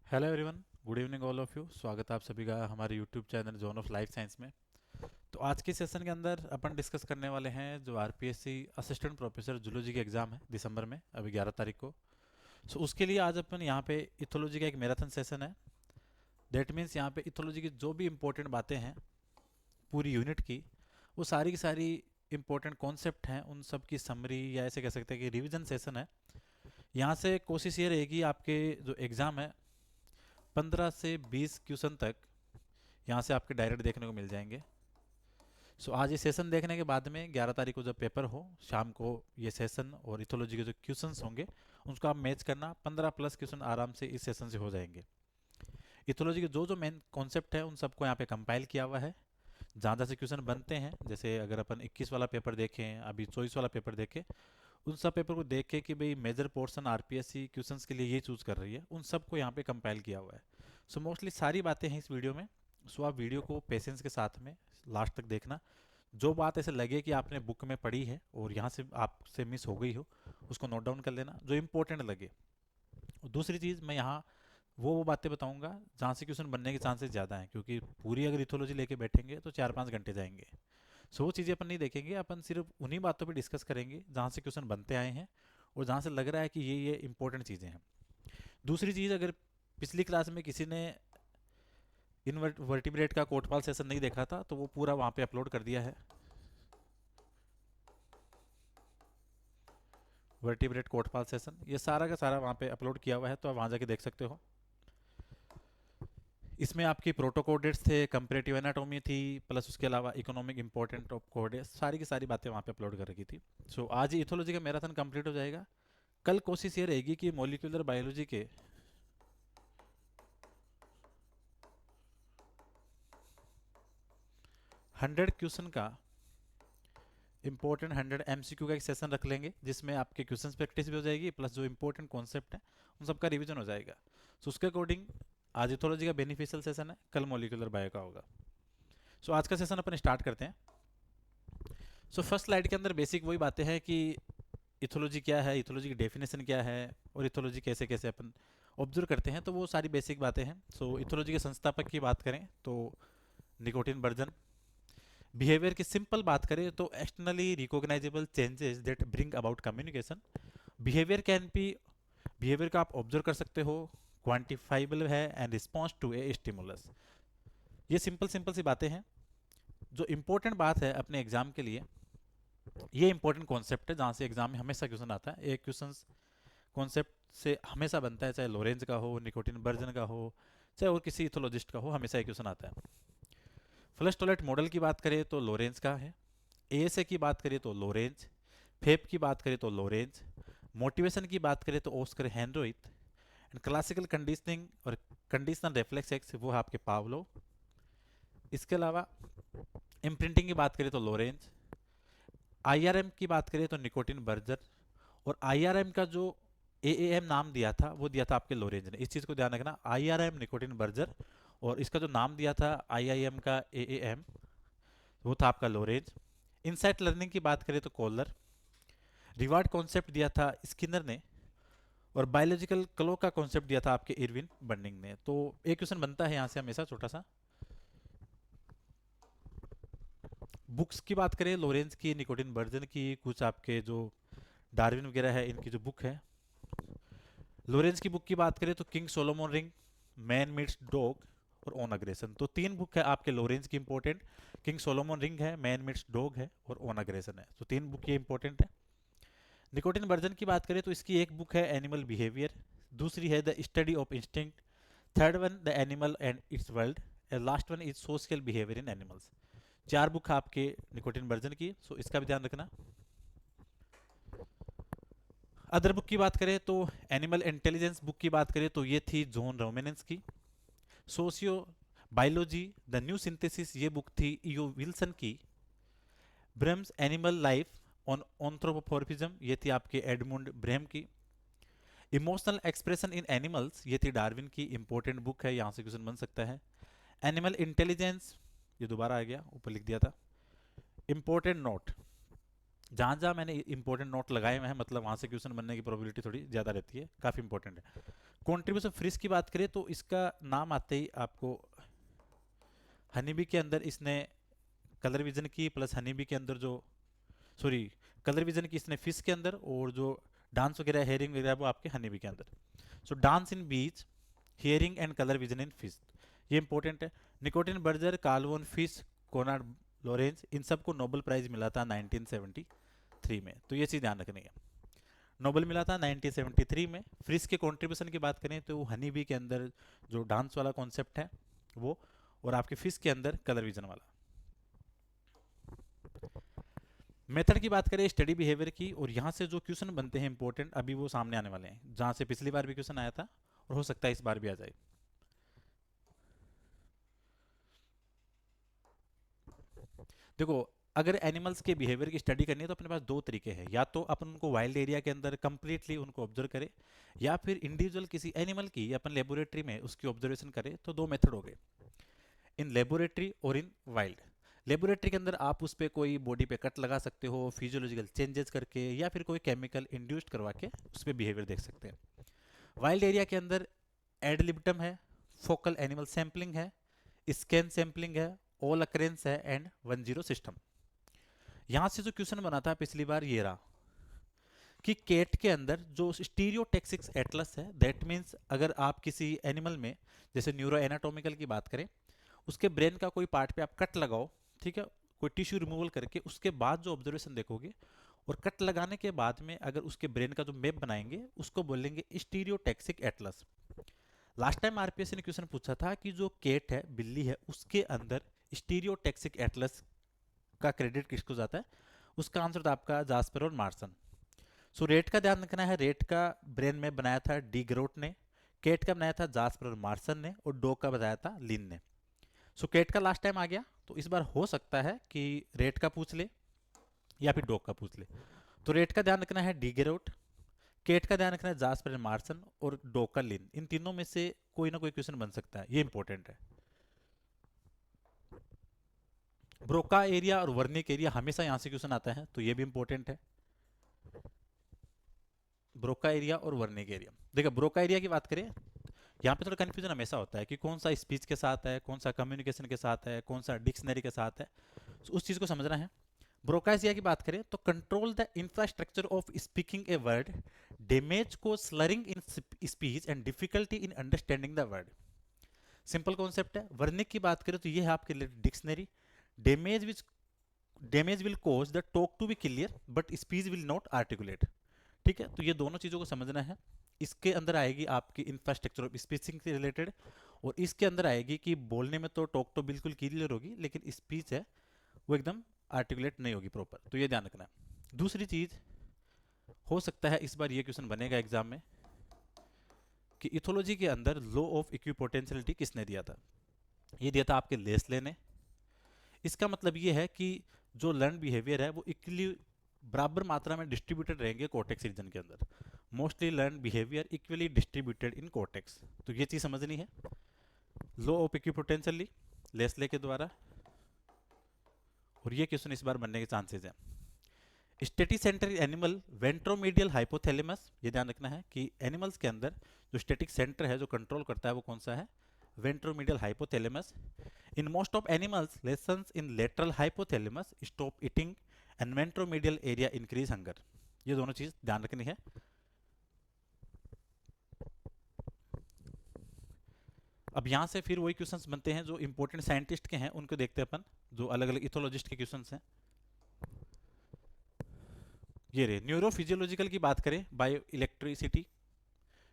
Hello everyone, good evening all of you. स्वागत है आप सभी का हमारे YouTube channel zone of life science में। तो आज के सेशन के अंदर अपन डिस्कस करने वाले हैं जो आरपीएससी असिस्टेंट प्रोफेसर जूलॉजी की एग्ज़ाम है दिसंबर में, अभी 11 तारीख को। सो उसके लिए आज अपन यहाँ पे इथोलॉजी का एक मैराथन सेशन है। दैट मीन्स यहाँ पे इथोलॉजी की जो भी इंपॉर्टेंट बातें हैं पूरी यूनिट की, वो सारी की सारी इंपॉर्टेंट कॉन्सेप्ट हैं, उन सब की समरी या ऐसे कह सकते हैं कि रिविजन सेशन है। यहाँ से कोशिश ये रहेगी आपके जो एग्ज़ाम है 15 से 20 क्वेश्चन तक यहाँ से आपके डायरेक्ट देखने को मिल जाएंगे। सो आज ये सेशन देखने के बाद में 11 तारीख को जब पेपर हो शाम को, ये सेशन और इथोलॉजी के जो क्वेश्चंस होंगे उसको आप मैच करना, 15 प्लस क्वेश्चन आराम से इस सेशन से हो जाएंगे। इथोलॉजी के जो जो मेन कॉन्सेप्ट है उन सबको यहाँ पे कंपाइल किया हुआ है। जहाँ जहाँ से क्वेश्चन बनते हैं, जैसे अगर अपन 21 वाला पेपर देखें, अभी 24 वाला पेपर देखें, उन सब पेपर को देख के कि भाई मेजर पोर्शन आरपीएससी क्वेश्चंस के लिए ये चूज कर रही है, उन सबको यहाँ पे कंपाइल किया हुआ है। सो मोस्टली सारी बातें हैं इस वीडियो में। सो आप वीडियो को पेशेंस के साथ में लास्ट तक देखना। जो बात ऐसे लगे कि आपने बुक में पढ़ी है और यहाँ से आपसे मिस हो गई हो, उसको नोट डाउन कर लेना जो इंपॉर्टेंट लगे। और दूसरी चीज़, मैं यहाँ वो बातें बताऊंगा जहाँ से क्वेश्चन बनने के चांसेस ज़्यादा हैं, क्योंकि पूरी अगर इथोलॉजी लेके बैठेंगे तो 4-5 घंटे जाएंगे। सो वो चीज़ें अपन नहीं देखेंगे, अपन सिर्फ उन्हीं बातों पे डिस्कस करेंगे जहाँ से क्वेश्चन बनते आए हैं और जहाँ से लग रहा है कि ये इंपॉर्टेंट चीज़ें हैं। दूसरी चीज़, अगर पिछली क्लास में किसी ने इनवर्टिब्रेट का कोटपाल सेशन नहीं देखा था तो वो पूरा वहाँ पे अपलोड कर दिया है। वर्टिब्रेट कोटपाल सेशन ये सारा का सारा वहाँ पे अपलोड किया हुआ है, तो आप वहाँ जाके देख सकते हो। इसमें आपकी प्रोटोकोडेट्स थे, कंपेरेटिव एनाटॉमी थी, प्लस उसके अलावा इकोनॉमिक इंपॉर्टेंट ऑफ कोडेट्स, सारी की सारी बातें वहाँ पे अपलोड कर रखी थी। सो आज ही इथोलॉजी का मैराथन कंप्लीट हो जाएगा। कल कोशिश ये रहेगी कि मॉलिक्यूलर बायोलॉजी के 100 क्वेश्चन का इंपॉर्टेंट 100 एमसीक्यू का एक सेशन रख लेंगे, जिसमें आपके क्वेश्चन प्रैक्टिस भी हो जाएगी, प्लस जो इंपॉर्टेंट कॉन्सेप्ट है उन सबका रिवीजन हो जाएगा। सो उसके अकॉर्डिंग आज इथोलॉजी का बेनिफिशियल सेशन है, कल मॉलिक्यूलर बायो का होगा। सो आज का सेशन अपन स्टार्ट करते हैं। सो फर्स्ट स्लाइड के अंदर बेसिक वही बातें हैं कि इथोलॉजी क्या है, इथोलॉजी की डेफिनेशन क्या है, और इथोलॉजी कैसे कैसे अपन ऑब्जर्व करते हैं, तो वो सारी बेसिक बातें हैं। सो इथोलॉजी के संस्थापक की बात करें तो निकोटिन बर्जन। बिहेवियर की सिंपल बात करें तो externally recognisable changes that bring about communication. Behaviour can be, behaviour का आप ऑब्जर्व कर सकते हो, क्वांटिफाइबल है and response to a stimulus. ये सिंपल सिंपल सी बातें हैं। जो इंपॉर्टेंट बात है अपने एग्जाम के लिए, ये इंपॉर्टेंट कॉन्सेप्ट है जहाँ से एग्जाम में हमेशा क्वेश्चन आता है। एक क्वेश्चन कॉन्सेप्ट से हमेशा बनता है, चाहे लोरेंज का हो, निकोटिन बर्जन का हो, चाहे और किसी इथोलॉजिस्ट का हो, हमेशा एक क्वेश्चन आता है। फ्लश टॉयलेट मॉडल की बात करें तो लोरेंज का है। एएसए की बात करें तो लोरेंज। फेप की बात करें तो लोरेंज। मोटिवेशन की बात करें तो ऑस्कर हेनरोइथ। एंड क्लासिकल कंडीशनिंग और कंडीशनल रिफ्लेक्स वो है आपके पावलो। इसके अलावा इम्प्रिंटिंग की बात करें तो लोरेंज। आईआरएम की बात करें तो निकोटिन बर्जर। और आईआरएम का जो एएएम नाम दिया था वो दिया था आपके लोरेंज ने। इस चीज़ को ध्यान रखना, आईआरएम निकोटिन बर्जर, और इसका जो नाम दिया था आईआईएम का एएएम, वो था आपका लोरेंज। इनसाइट लर्निंग की बात करें तो कॉलर। रिवार्ड कॉन्सेप्ट दिया था स्किनर ने, और बायोलॉजिकल क्लो का कॉन्सेप्ट दिया था आपके इरविन बर्निंग ने। तो एक क्वेश्चन बनता है यहाँ से हमेशा छोटा सा। बुक्स की बात करें लोरेंज की, निकोटिन बर्जन की, कुछ आपके जो डार्विन वगैरह है इनकी जो बुक है। लोरेंज की बुक की बात करें तो king Solomon ring, man meets dog, और ऑन अग्रेशन। तो तीन बुक है आपके लोरेंज की इंपॉर्टेंट। किंग सोलोमन रिंग है, मैन मीट्स डॉग है, और ऑन अग्रेशन है। तो तीन बुक ये इंपॉर्टेंट है। निकोटिन वर्जन की बात करें तो इसकी एक बुक है एनिमल बिहेवियर, दूसरी है the study of instinct, third one the animal and it's world, and last one is social behaviour in animals. चार बुक है आपके निकोटिन वर्जन की, सो इसका भी ध्यान रखना। अदर बुक की बात करें तो एनिमल इंटेलिजेंस बुक की बात करें तो ये थी जॉन रोमेनेंस की। Socio biology the new synthesis ये बुक थी ईओ विल्सन की। ब्रेम्स एनिमल लाइफ ऑन ऑन्थ्रोपोमॉर्फिज्म ये थी आपके एडमुंड ब्रेम की। इमोशनल एक्सप्रेशन इन एनिमल्स ये थी डार्विन की, इंपॉर्टेंट बुक है, यहाँ से क्वेश्चन बन सकता है। एनिमल इंटेलिजेंस ये दोबारा आ गया, ऊपर लिख दिया था। इंपॉर्टेंट नोट, जहाँ जहाँ मैंने इंपॉर्टेंट नोट लगाए हुए हैं मतलब वहाँ से क्वेश्चन बनने की प्रोबेबिलिटी थोड़ी ज़्यादा रहती है, काफ़ी इंपॉर्टेंट है। कॉन्ट्रीब्यूशन फ्रिज की बात करें तो इसका नाम आते ही आपको हनीबी के अंदर इसने कलर विजन की, प्लस हनीबी के अंदर जो सॉरी कलर विजन की इसने फिश के अंदर, और जो डांस वगैरह हेयरिंग वगैरह वो आपके हनीबी के अंदर। So dance in bees, hearing and colour vision in fish, ये इंपॉर्टेंट है। निकोटिन बर्जर, कार्लवन फिश, कोनार्ड लॉरेंस, इन सबको नोबेल प्राइज मिला था 1973 में, तो ये चीज़ ध्यान रखनी है। नोबेल मिला था 1973 में। फ्रिश के कंट्रीब्यूशन की बात करें तो हनी बी के अंदर जो डांस वाला कॉन्सेप्ट है वो, और आपके फिश के अंदर कलर विजन वाला। मेथड की बात करें स्टडी बिहेवियर की, और यहाँ से जो क्वेश्चन बनते हैं इंपॉर्टेंट अभी वो सामने आने वाले हैं, जहाँ से पिछली बार भी क्वेश्चन आया था और हो सकता है इस बार भी आ जाए। देखो, अगर एनिमल्स के बिहेवियर की स्टडी करनी है तो अपने पास दो तरीके हैं, या तो अपन उनको वाइल्ड एरिया के अंदर कंप्लीटली उनको ऑब्जर्व करें, या फिर इंडिविजुअल किसी एनिमल की अपन लेबोरेटरी में उसकी ऑब्जर्वेशन करें। तो दो मेथड हो गए, इन लेबोरेटरी और इन वाइल्ड। लेबोरेटरी के अंदर आप उस पर कोई बॉडी पे कट लगा सकते हो फिजियोलॉजिकल चेंजेस करके, या फिर कोई केमिकल इंड्यूस्ड करवा के उस पर बिहेवियर देख सकते हैं। वाइल्ड एरिया के अंदर एड लिबटम है, फोकल एनिमल सैंपलिंग है, स्कैन सैंपलिंग है, ऑल अकरेंस है, एंड 10 सिस्टम। यहां से जो क्वेश्चन बना था पिछली बार ये रहा कि केट के अंदर जो स्टीरियोटेक्सिक्स एटलस है, दैट मीन्स अगर आप किसी एनिमल में जैसे न्यूरो एनाटोमिकल की बात करें, उसके ब्रेन का कोई पार्ट पे आप कट लगाओ, ठीक है, कोई टिश्यू रिमूवल करके, उसके बाद जो ऑब्जर्वेशन देखोगे और कट लगाने के बाद में अगर उसके ब्रेन का जो मैप बनाएंगे उसको बोलेंगे स्टीरियोटेक्सिक एटलस। लास्ट टाइम आरपीएससी ने क्वेश्चन पूछा था कि जो केट है, बिल्ली है, उसके अंदर स्टीरियोटेक्सिक एटलस का क्रेडिट किसको जाता है, उसका आंसर था आपका जास्पर और मार्सन। सो रेट का ध्यान रखना है, रेट का ब्रेन में बनाया था डी ग्रोट ने, केट का बनाया था जास्पर और मार्सन ने, और डॉग का बनाया था लिन ने। सो केट का लास्ट टाइम आ गया, तो इस बार हो सकता है कि रेट का पूछ ले या फिर डॉग का पूछ ले। तो रेट का ध्यान रखना है डी ग्रोट, केट का ध्यान रखना है जास्पर और मार्सन, और डॉग का लिन। इन तीनों में से कोई ना कोई क्वेश्चन बन सकता है, ये इंपॉर्टेंट है। ब्रोका एरिया और वर्निक एरिया हमेशा यहां से क्वेश्चन आता है, तो ये भी इंपॉर्टेंट है। ब्रोका एरिया और वर्निक एरिया, देखिए ब्रोका एरिया की बात करें, यहाँ पे थोड़ा कंफ्यूजन हमेशा होता है कि कौन सा स्पीच के साथ है, कौन सा कम्युनिकेशन के साथ है, कौन सा डिक्शनरी के साथ है, तो उस चीज़ को समझना है। ब्रोका एरिया की बात करें तो control the infrastructure of speaking a word, damage को slurring in speech and difficulty in understanding the word. Simple concept है। वर्निक की बात करें तो ये है आपके लिए dictionary, damage will cause the talk to be clear but speech will not articulate. ठीक है, तो ये दोनों चीज़ों को समझना है। इसके अंदर आएगी आपकी इंफ्रास्ट्रक्चर ऑफ स्पीचिंग से रिलेटेड, और इसके अंदर आएगी कि बोलने में तो टॉक तो बिल्कुल क्लियर होगी, लेकिन स्पीच है वो एकदम आर्टिकुलेट नहीं होगी प्रॉपर, तो ये ध्यान रखना है। दूसरी चीज़, हो सकता है इस बार ये क्वेश्चन बनेगा एग्जाम में कि इथोलॉजी के अंदर लॉ ऑफ इक्विपोटेंशियलिटी किसने दिया था। ये दिया था आपके लेस्ले ने। इसका मतलब ये है कि जो लर्न बिहेवियर है वो इक्वली बराबर मात्रा में डिस्ट्रीब्यूटेड रहेंगे कॉर्टेक्स रीजन के अंदर। Mostly learn behaviour equally distributed in cortex, तो ये चीज़ समझनी है। लॉ ऑफ इक्विपोटेंशियली लेस्ले के द्वारा, और ये क्वेश्चन इस बार बनने के चांसेस हैं। Static centre animal ventromedial hypothalamus, ये ध्यान रखना है कि एनिमल्स के अंदर जो स्टेटिक सेंटर है जो कंट्रोल करता है वो कौन सा है, ventromedial hypothalamus. In most of animals lessons in lateral hypothalamus stop eating and ventromedial area increase hunger. ये दोनों चीज ध्यान रखनी है। अब यहां से फिर वही क्वेश्चंस बनते हैं जो इंपॉर्टेंट साइंटिस्ट के हैं, उनको देखते हैं अपन, जो अलग अलग इथोलॉजिस्ट के क्वेश्चंस हैं। ये रहे न्यूरोफिजियोलॉजिकल की बात करें, बायो इलेक्ट्रिसिटी,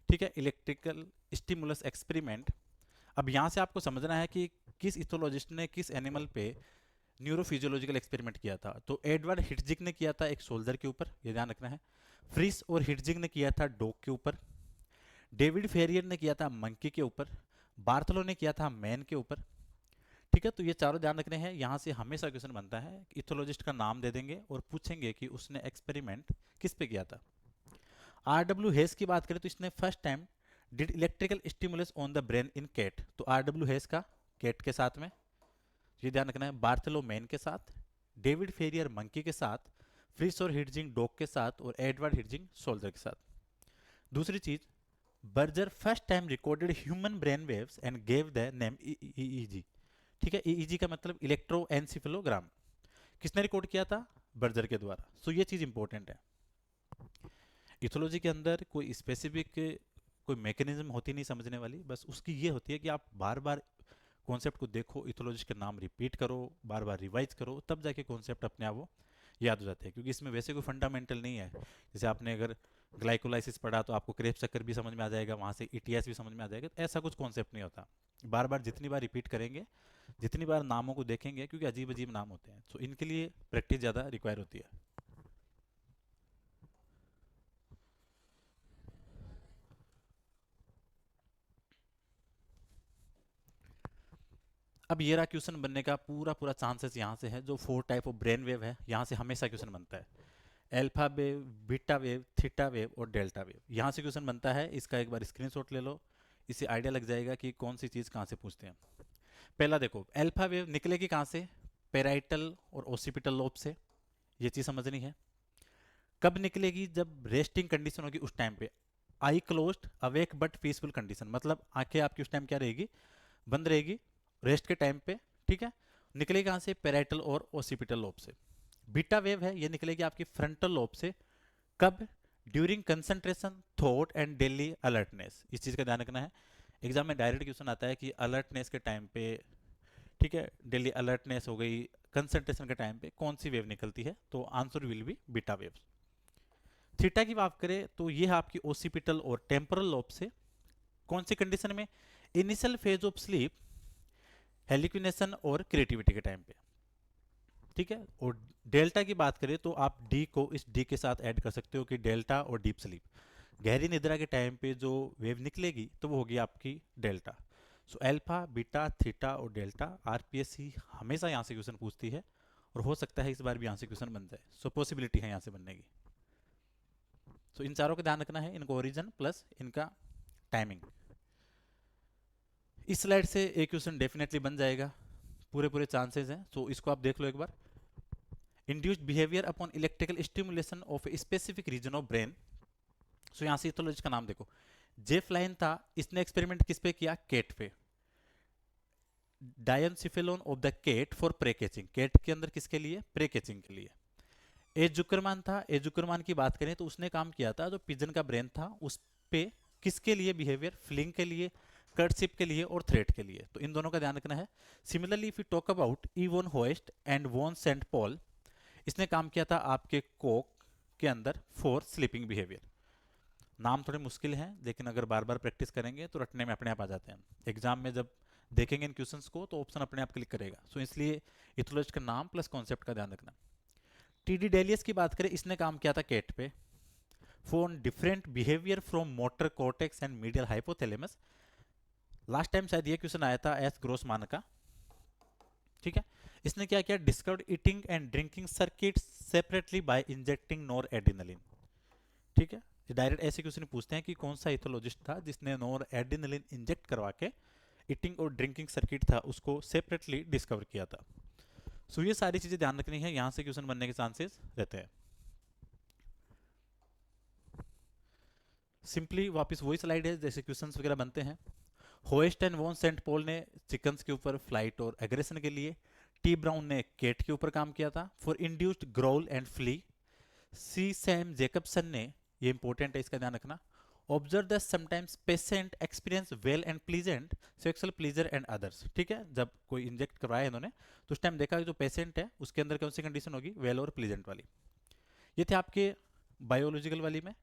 ठीक है, इलेक्ट्रिकल स्टिमुलस एक्सपेरिमेंट। अब यहाँ से आपको समझना है कि किस इथोलॉजिस्ट ने किस एनिमल पे न्यूरोफिजियोलॉजिकल एक्सपेरिमेंट किया था। तो एडवर्ड हिटजिग ने किया था एक सोल्जर के ऊपर, ये ध्यान रखना है। फ्रिस और हिटजिग ने किया था डॉग के ऊपर। डेविड फेरियर ने किया था मंकी के ऊपर। बार्थलो ने किया था मैन के ऊपर। ठीक है, तो ये चारों ध्यान रखने हैं। यहाँ से हमेशा क्वेश्चन बनता है, इथोलॉजिस्ट का नाम दे देंगे और पूछेंगे कि उसने एक्सपेरिमेंट किस पे किया था। आर.डब्ल्यू. हेस की बात करें तो इसने first time did electrical stimulus on the brain in cat. तो आर.डब्ल्यू. हेस का कैट के साथ में, ये ध्यान रखना है। बार्थलो मैन के साथ, डेविड फेरियर मंकी के साथ, फ्रिस और हिटजिंग डॉग के साथ, और एडवर्ड हिटजिंग सोल्जर के साथ। दूसरी चीज, Berger first time recorded human brain waves and gave the name EEG. ठीक है, ईईजी का मतलब इलेक्ट्रोएन्सेफेलोग्राम। किसने रिकॉर्ड किया था? बर्जर के द्वारा। सो ये चीज इंपॉर्टेंट है। इथोलॉजी के अंदर कोई स्पेसिफिक कोई मैकेनिज्म होती नहीं समझने वाली, बस उसकी ये होती है कि आप बार बार कॉन्सेप्ट को देखो, इथोलॉजी के नाम रिपीट करो, बार बार रिवाइज करो, तब जाके कॉन्सेप्ट अपने आप वो याद हो जाते हैं। क्योंकि इसमें वैसे कोई फंडामेंटल नहीं है। जैसे आपने अगर ग्लाइकोलाइसिस पढ़ा तो आपको क्रेब्स चक्कर भी समझ में आ जाएगा, वहाँ से ईटीएस भी समझ में आ जाएगा, तो ऐसा कुछ कॉन्सेप्ट नहीं होता। बार बार जितनी बार रिपीट करेंगे, जितनी बार नामों को देखेंगे, क्योंकि अजीब अजीब नाम होते हैं, तो इनके लिए प्रैक्टिस ज़्यादा रिक्वायर होती है। अब ये रहा क्वेश्चन बनने का पूरा पूरा चांसेस यहाँ से है। जो 4 टाइप ऑफ ब्रेन वेव है, यहाँ से हमेशा क्वेश्चन बनता है। Alpha wave, beta wave, theta wave और डेल्टा वेव, यहाँ से क्वेश्चन बनता है। इसका एक बार स्क्रीनशॉट ले लो, इससे आइडिया लग जाएगा कि कौन सी चीज़ कहाँ से पूछते हैं। पहला देखो, अल्फा वेव निकलेगी कहाँ से? पेराइटल और ओसिपिटल लोब से, ये चीज़ समझनी है। कब निकलेगी? जब रेस्टिंग कंडीशन होगी उस टाइम पे। Eye closed awake but peaceful condition, मतलब आंखें आपकी उस टाइम क्या रहेगी? बंद रहेगी, रेस्ट के टाइम पे। ठीक है, निकलेगी कहाँ से? पेराइटल और ओसिपिटल लोब से। बीटा वेव है, ये निकलेगी आपकी फ्रंटल लोब से। कब? During concentration, thought and daily alertness. इस चीज़ का ध्यान रखना है। एग्जाम में डायरेक्ट क्वेश्चन आता है कि अलर्टनेस के टाइम पे, ठीक है, डेली अलर्टनेस हो गई, कंसंट्रेशन के टाइम पे कौन सी वेव निकलती है? तो answer will B beta waves. Theta की बात करें तो ये है आपकी ओसिपिटल और टेम्पोरल लोब से। कौन सी कंडीशन में? इनिशियल फेज ऑफ स्लीप, हेलिक्विनेशन और क्रिएटिविटी के टाइम पे। ठीक है, और डेल्टा की बात करें तो आप डी को इस डी के साथ ऐड कर सकते हो कि डेल्टा और डीप स्लीप, गहरी निद्रा के टाइम पे जो वेव निकलेगी तो वो होगी आपकी delta. So alpha, beta, theta और डेल्टा, आरपीएससी हमेशा यहाँ से क्वेश्चन पूछती है, और हो सकता है इस बार भी यहाँ से क्वेश्चन बन जाए। सो पॉसिबिलिटी है यहाँ से बनने की। सो इन चारों का ध्यान रखना है, इनका ओरिजिन प्लस इनका टाइमिंग। इस स्लाइड से एक क्वेश्चन डेफिनेटली बन जाएगा, पूरे पूरे चांसेस हैं। सो इसको आप देख लो एक बार। Induced behaviour upon electrical stimulation of a specific region of brain. So यहाँ से इथोलॉजी का नाम देखो, जेफ लाइन था, इसने एक्सपेरिमेंट किस पे किया? केट पे। Diencephalon of the cat for prey catching, cat के अंदर किसके लिए? प्रे कैचिंग के लिए। ए जुकरमान था, ए जुकरमान की बात करें तो उसने काम किया था, जो पिजन का ब्रेन था उस पे, किसके लिए बिहेवियर? फ्लिंग के लिए, कर्टशिप के लिए और थ्रेट के लिए। तो इन दोनों का ध्यान रखना है। Similarly if you talk about even Holst and von Saint Paul, इसने काम किया था आपके कोक के अंदर फॉर स्लीपिंग बिहेवियर। नाम थोड़े मुश्किल हैं, लेकिन अगर बार बार प्रैक्टिस करेंगे तो रटने में अपने आप आ जाते हैं। एग्जाम में जब देखेंगे इन क्वेश्चंस को तो ऑप्शन अपने आप क्लिक करेगा। सो इसलिए इथोलॉजी का नाम प्लस कॉन्सेप्ट का ध्यान रखना। टीडी डेलियस की बात करें, इसने काम किया था केट पे, for different behaviour from motor cortex and medial hypothalamus. Last time शायद ये क्वेश्चन आया था एस ग्रोसमान का। ठीक है, इसने क्या किया? Discovered eating and drinking circuit separately by injecting noradrenaline. ठीक है, डायरेक्ट ऐसे क्वेश्चन पूछते हैं कि कौन सा इथोलॉजिस्ट था जिसने नॉर एडिनलिन इंजेक्ट करवा के ईटिंग और ड्रिंकिंग सर्किट था उसको सेपरेटली डिस्कवर किया था। सो ये सारी चीजें ध्यान रखनी है, यहां से क्वेश्चन बनने के चांसेस रहते हैं। सिंपली वापस वही स्लाइड है जैसे क्वेश्चंस वगैरह बनते हैं। होएस्ट एंड वॉन सेंट पॉल ने चिकन्स के ऊपर फ्लाइट और एग्रेशन के लिए, टी ब्राउन ने केट के ऊपर काम किया था for induced growl and flee, C Sem Jacobsen ने, ये इंपॉर्टेंट है इसका ध्यान रखना, observe that sometimes patient experience well and pleasant sexual pleasure and others. ठीक है, जब कोई इंजेक्ट करवाया इन्होंने तो उस टाइम देखा कि जो पेशेंट है उसके अंदर कौन सी कंडीशन होगी? वेल और प्लीजेंट वाली। ये थे आपके बायोलॉजिकल वाली में।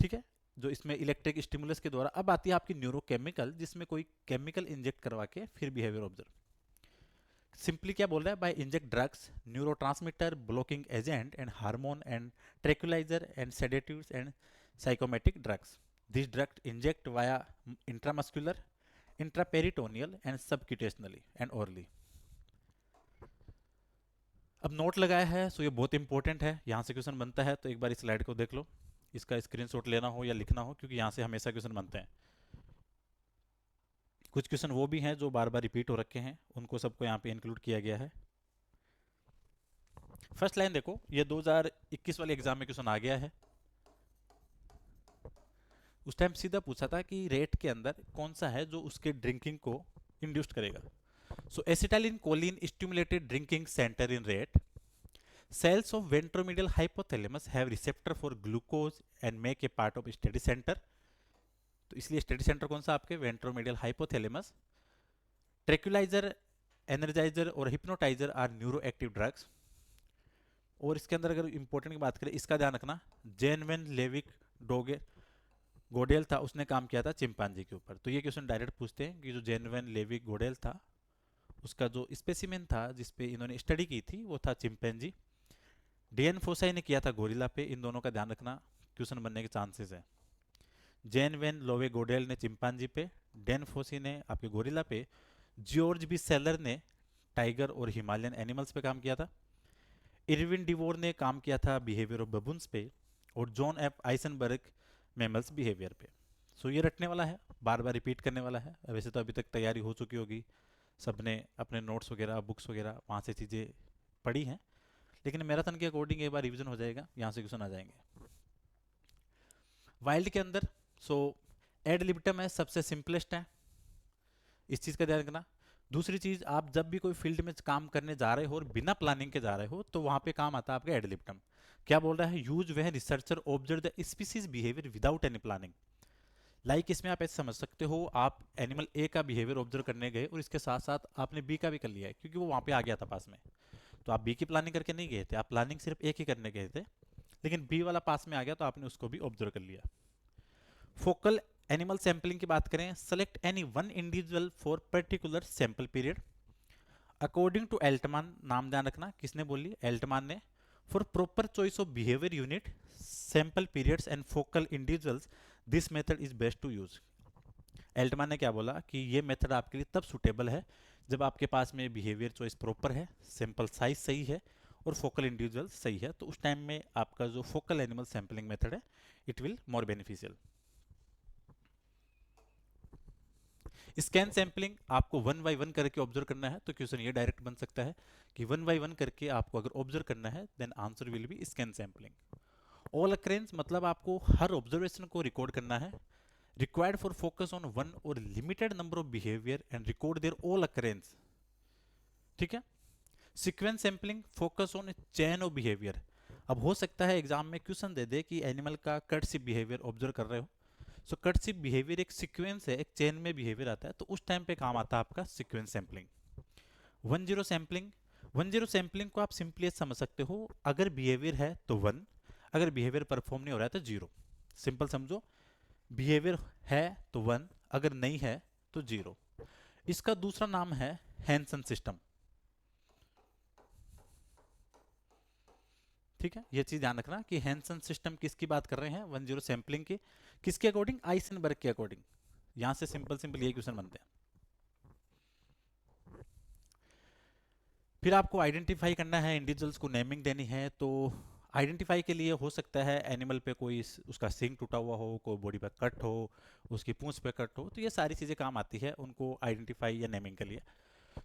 ठीक है, जो इसमें इलेक्ट्रिक स्टिमुलस के द्वारा। अब आती है आपकी न्यूरोकेमिकल, जिसमें कोई केमिकल इंजेक्ट करवा के फिर बिहेवियर ऑब्जर्व। सिंपली क्या बोल रहा है? By inject drugs, neurotransmitter, blocking agent and hormone and tranquilizer and sedatives and psychomimetic drugs. This drug inject via intramuscular, intraperitoneal and subcutaneously and orally. अब नोट लगाया है, सो ये बहुत इंपॉर्टेंट है, यहाँ से क्वेश्चन बनता है, तो एक बार इस स्लाइड को देख लो। इसका स्क्रीनशॉट लेना हो या लिखना हो, क्योंकि यहाँ से हमेशा क्वेश्चन बनते हैं। कुछ क्वेश्चन वो भी हैं जो बार बार रिपीट हो रखे हैं, उनको सबको यहाँ पे इंक्लूड किया गया है। फर्स्ट लाइन देखो, ये 2021 वाले एग्जाम में क्वेश्चन आ गया है। उस टाइम सीधा पूछा था कि रेट के अंदर कौन सा है जो उसके ड्रिंकिंग को इंड्यूस करेगा। So acetylcholine stimulated drinking centre in rat, cells of ventromedial hypothalamus have receptor for glucose and make a part of steady center। तो इसलिए स्टडी सेंटर कौन सा आपके वेंट्रोमीडियल हाइपोथैलेमस। ट्रेक्युलाइजर, एनर्जाइजर और हिप्नोटाइजर आर न्यूरो एक्टिव ड्रग्स। और इसके अंदर अगर इंपॉर्टेंट की बात करें, इसका ध्यान रखना, जेनवेन लेविक डोगे गोडेल था, उसने काम किया था चिंपांजी के ऊपर। तो ये क्वेश्चन डायरेक्ट पूछते हैं कि जो जेनवेन लेविक गोडेल था उसका जो स्पेसिमेन था जिसपे इन्होंने स्टडी की थी वो था चिंपैंजी। डीएन फोसाई ने किया था गोरिल्ला पे। इन दोनों का ध्यान रखना, क्वेश्चन बनने के चांसेस है। जैन वेन लोवे गोडेल ने चिंपांजी पे, डेन फोसी ने आपके गोरिल्ला पे, जॉर्ज बी सेलर ने टाइगर और हिमालयन एनिमल्स पे काम किया था, इरविन डिवोर ने काम किया था बिहेवियर ऑफ बबून्स पे, और जॉन एफ आइसनबर्ग मैमल्स बिहेवियर पे। सो ये रटने वाला है, बार बार रिपीट करने वाला है। वैसे तो अभी तक तैयारी हो चुकी होगी, सबने अपने नोट्स वगैरह बुक्स वगैरह वहाँ से चीज़ें पढ़ी हैं, लेकिन मैराथन के अकॉर्डिंग एक बार रिवीजन हो जाएगा, यहाँ से क्वेश्चन आ जाएंगे। वाइल्ड के अंदर एड लिबिटम है, सबसे सिंपलेस्ट है, इस चीज़ का ध्यान रखना। दूसरी चीज़, आप जब भी कोई फील्ड में काम करने जा रहे हो और बिना प्लानिंग के जा रहे हो तो वहाँ पे काम आता है आपका एड लिबिटम। क्या बोल रहा है, यूज वह researcher observe the species behaviour without any planning. Like इसमें आप ऐसे समझ सकते हो, आप एनिमल ए का बिहेवियर ऑब्जर्व करने गए और इसके साथ साथ आपने बी का भी कर लिया है क्योंकि वो वहाँ पे आ गया था पास में। तो आप बी की प्लानिंग करके नहीं गए थे, आप प्लानिंग सिर्फ ए की करने गए थे, लेकिन बी वाला पास में आ गया तो आपने उसको भी ऑब्जर्व कर लिया। फोकल एनिमल सैंपलिंग की बात करें, select any one individual for particular sample period. According to Altmann, नाम ध्यान रखना किसने बोली, एल्टमान ने, for proper choice of behaviour unit sample periods and focal individuals this method is best to use. Altmann ने क्या बोला कि ये मेथड आपके लिए तब सुटेबल है जब आपके पास में बिहेवियर चॉइस प्रॉपर है, सैंपल साइज सही है और फोकल इंडिविजुअल सही है। तो उस टाइम में आपका जो फोकल एनिमल सैंपलिंग मेथड है it will more beneficial. Scan sampling आपको वन बाई वन करके ऑब्जर्व करना है, तो क्वेश्चन ये डायरेक्ट बन सकता है कि वन बाई वन करके आपको अगर ऑब्जर्व करना है then answer will be scan sampling. All occurrence मतलब आपको हर ऑब्जर्वेशन को रिकॉर्ड करना है, required for focus on one और limited number of behaviour and record their all occurrence. ठीक है। Sequence sampling focus on chain of behaviour. अब हो सकता है एग्जाम में क्वेश्चन दे दे कि एनिमल का कट सी बिहेवियर ऑब्जर्व कर रहे हो, सो कट सी बिहेवियर एक सीक्वेंस है, एक चेन में बिहेवियर आता है, तो उस टाइम पे काम आता है आपका सीक्वेंस सैंपलिंग। 1-0 सैंपलिंग, 1-0 सैंपलिंग को आप सिंपली समझ सकते हो, अगर बिहेवियर है तो 1, अगर बिहेवियर परफॉर्म नहीं हो रहा है तो 0। सिंपल समझो, बिहेवियर है तो 1, अगर नहीं है तो 0। इसका दूसरा नाम है हैंसन सिस्टम। ठीक है, ये चीज ध्यान रखना कि हैंसन सिस्टम किसकी बात कर रहे हैं, 1-0 सैंपलिंग की, किसके अकॉर्डिंग, आइसेनबर्ग के अकॉर्डिंग। यहां से सिंपल सिंपल ये क्वेश्चन बनते हैं। फिर आपको आइडेंटिफाई करना है, इंडिविजुअल्स को नेमिंग देनी है। तो आइडेंटिफाई के लिए हो सकता है एनिमल पे कोई उसका सिंग टूटा हुआ हो, कोई बॉडी पे कट हो, उसकी पूंछ पे कट हो, तो ये सारी चीज़ें काम आती है उनको आइडेंटिफाई या नेमिंग के लिए।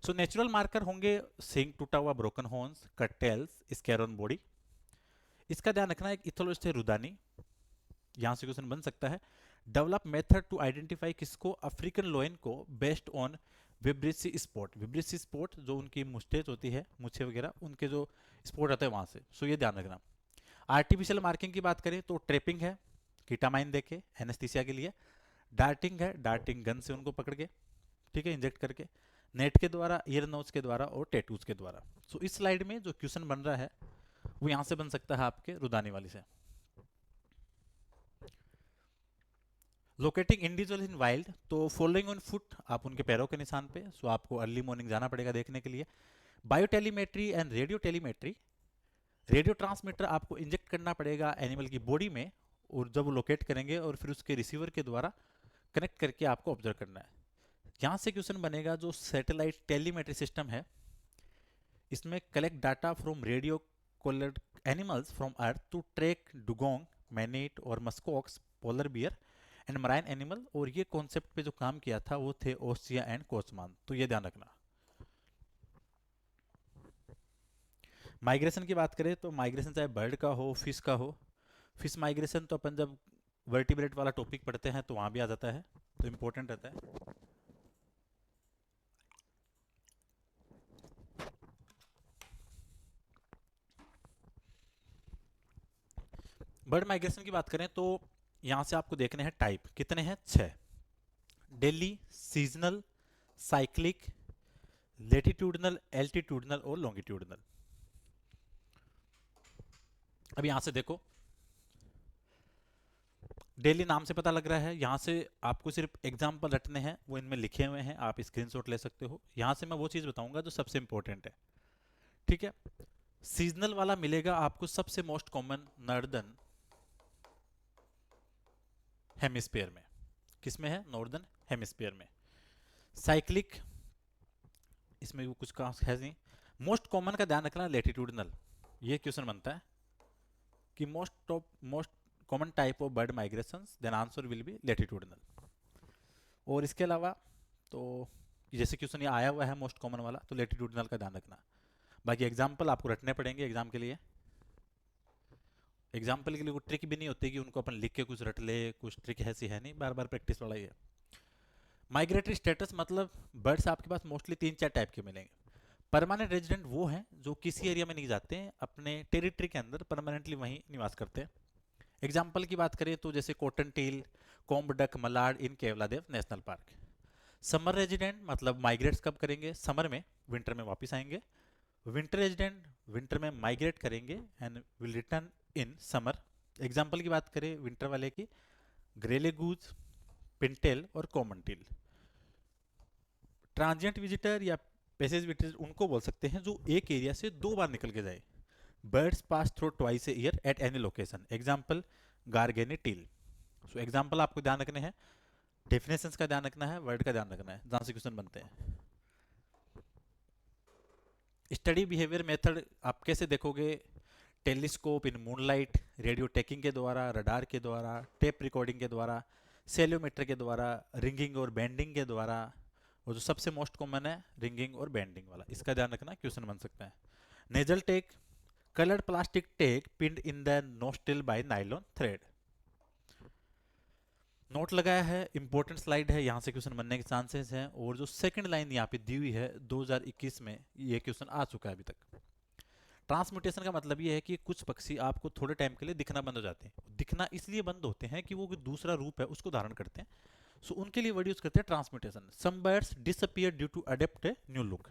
सो नेचुरल मार्कर होंगे सिंग टूटा हुआ, broken horns, cut tails, scar on body. इसका ध्यान रखना, एक इथोलोस्ट है रुदानी, यहाँ से क्वेश्चन बन सकता है। डेवलप मेथड टू आइडेंटिफाई किसको, अफ्रीकन लोयन को, बेस्ड ऑन विब्रिसी स्पॉट। विब्रिसी स्पॉट जो उनकी मुस्टेज होती है, मुछे वगैरह, उनके जो स्पॉट आते हैं वहां से। सो ये ध्यान रखना। आर्टिफिशियल मार्किंग की बात करें तो ट्रेपिंग है, कीटामाइन देके एनेस्थीसिया के लिए। डार्टिंग है, डार्टिंग गन से उनको पकड़ के, ठीक है, इंजेक्ट करके। नेट के द्वारा, ईयर नोज के द्वारा और टेटूज के द्वारा। सो इस स्लाइड में जो क्वेश्चन बन रहा है वो यहां से बन सकता है आपके रुदानी वाली से। लोकेटिंग इंडिविजुअल इन वाइल्ड, तो फॉलोइंग ऑन फुट, आप उनके पैरों के निशान पे, सो आपको अर्ली मॉर्निंग जाना पड़ेगा देखने के लिए। Biotelemetry and radio telemetry, radio transmitter आपको इंजेक्ट करना पड़ेगा एनिमल की बॉडी में, और जब वो लोकेट करेंगे और फिर उसके रिसीवर के द्वारा कनेक्ट करके आपको ऑब्जर्व करना है। यहाँ से क्वेश्चन बनेगा जो सैटेलाइट टेलीमेट्री सिस्टम है, इसमें collect data from radio collared animals from earth to track dugong, manatee और muskox, polar bear and marine animal. और ये कॉन्सेप्ट पे जो काम किया था वो थे ओसिया एंड कोचमान, तो ये ध्यान रखना। माइग्रेशन की बात करें तो माइग्रेशन चाहे बर्ड का हो, फिश का हो। फिश माइग्रेशन तो अपन जब वर्टिब्रेट वाला टॉपिक पढ़ते हैं तो वहाँ भी आ जाता है, तो इम्पोर्टेंट रहता है। बर्ड माइग्रेशन की बात करें तो यहाँ से आपको देखने हैं टाइप कितने हैं, 6। Daily, seasonal, cyclic, latitudinal, altitudinal और लॉन्गिट्यूडनल। अब यहाँ से देखो, डेली नाम से पता लग रहा है, यहाँ से आपको सिर्फ एग्जाम्पल रटने हैं, वो इनमें लिखे हुए हैं, आप स्क्रीनशॉट ले सकते हो। यहाँ से मैं वो चीज़ बताऊंगा जो सबसे इंपॉर्टेंट है, ठीक है। सीजनल वाला मिलेगा आपको सबसे मोस्ट कॉमन नॉर्दर्न हेमिस्फीयर में। किसमें है? नॉर्दर्न हेमिस्फीयर में। साइक्लिक, इसमें वो कुछ खास है नहीं। मोस्ट कॉमन का ध्यान रखना, लेटिट्यूडनल। ये क्वेश्चन बनता है कि most common type of bird migration, then answer will be latitudinal. और इसके अलावा तो जैसे क्वेश्चन ये आया हुआ है मोस्ट कॉमन वाला, तो लेटिट्यूडनल का ध्यान रखना। बाकी एग्जाम्पल आपको रटने पड़ेंगे एग्जाम के लिए। एग्जाम्पल के लिए कोई ट्रिक भी नहीं होती कि उनको अपन लिख के कुछ रट ले, कुछ ट्रिक ऐसी है नहीं, बार बार प्रैक्टिस वाला ही है। माइग्रेटरी स्टेटस मतलब बर्ड्स आपके पास मोस्टली 3-4 टाइप के मिलेंगे। परमानेंट रेजिडेंट वो हैं जो किसी एरिया में नहीं जाते हैं, अपने टेरिटरी के अंदर परमानेंटली वहीं निवास करते हैं। एग्जाम्पल की बात करें तो जैसे cotton teal, comb duck, mallard in Keoladeo national park. Summer resident मतलब माइग्रेट्स कब करेंगे? समर में, विंटर में वापस आएंगे। विंटर रेजिडेंट विंटर में माइग्रेट करेंगे and will return in summer. Example की बात करें विंटर वाले की, ग्रेले गूज, पिंटेल और कॉमन टील। ट्रांजिएंट विजिटर या पैसेज विजिटर उनको बोल सकते हैं जो एक एरिया से 2 बार निकल के जाए। Birds pass through twice a year at any location. Example garganey teal. So example आपको ध्यान रखने हैं, डेफिनेशंस का ध्यान रखना है, वर्ड का ध्यान रखना है, जहां से क्वेश्चन बनते हैं। स्टडी बिहेवियर मेथड आप कैसे देखोगे? टेलीस्कोप इन मूनलाइट, रेडियो टेकिंग के द्वारा, रडार के द्वारा, टेप रिकॉर्डिंग के द्वारा, सेलियोमीटर के द्वारा, रिंगिंग और बैंडिंग के द्वारा। और जो सबसे मोस्ट कॉमन है रिंगिंग और बैंडिंग वाला, इसका ध्यान रखना, क्वेश्चन बन सकता है। Nasal tag, coloured plastic tag pinned in the nostril by nylon thread. Note लगाया है, इंपॉर्टेंट स्लाइड है, यहाँ से क्वेश्चन बनने के चांसेस हैं। और जो सेकंड लाइन यहाँ पे दी हुई है 2021 में, ये क्वेश्चन आ चुका है अभी तक। ट्रांसम्यूटेशन का मतलब ये है कि कुछ पक्षी आपको थोड़े टाइम के लिए दिखना बंद हो जाते हैं। दिखना इसलिए बंद होते हैं कि वो दूसरा रूप है उसको धारण करते हैं, सो उनके लिए वर्ड यूज करते हैं transmutation. Some birds disappear due to adapt a new look.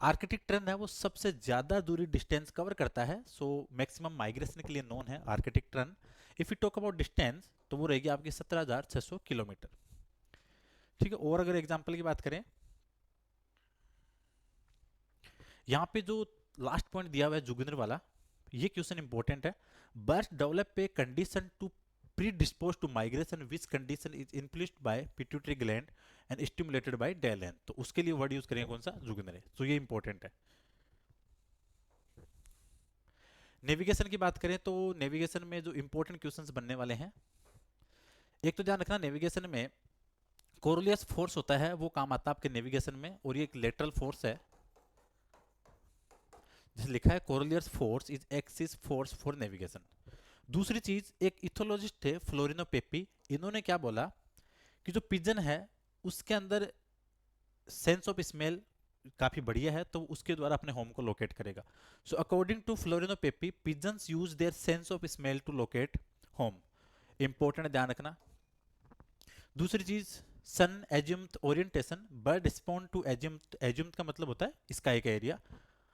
Arctic tern है वो सबसे ज्यादा दूरी डिस्टेंस कवर करता है, सो मैक्सिमम माइग्रेशन के लिए नोन है Arctic tern. If you talk about distance तो वो रहेगी आपकी 17,600 किलोमीटर, ठीक है। और अगर एग्जांपल की बात करें, यहाँ पे जो लास्ट पॉइंट दिया हुआ है जुगनर वाला, ये क्वेश्चन इंपॉर्टेंट है। Birds develop a condition to predispose to migration which condition is influenced by pituitary gland and stimulated by daylength. तो उसके लिए वर्ड यूज करेंगे कौन सा? जुगनर है। तो ये इंपॉर्टेंट है। नेविगेशन की बात करें तो नेविगेशन में जो इंपॉर्टेंट क्वेश्चंस बनने वाले हैं, एक तो ध्यान रखना नेविगेशन में कोरोलियस फोर्स होता है, वो काम आता है आपके नेविगेशन में। और ये एक लेटरल फोर्स है, जैसे लिखा है Coriolis force is axis force for navigation. दूसरी चीज, एक इथोलॉजिस्ट थे फ्लोरिनो पेपी, इन्होंने क्या बोला कि जो पिजन है उसके अंदर सेंस ऑफ स्मेल काफी बढ़िया है, तो उसके द्वारा अपने होम को लोकेट करेगा। So according to Floriano Papi, pigeons use their sense of smell to locate home. Important, ध्यान रखना। दूसरी चीज, sun azimuth orientation, bird respond to azimuth. Azimuth का मतलब होता है स्काई का एरिया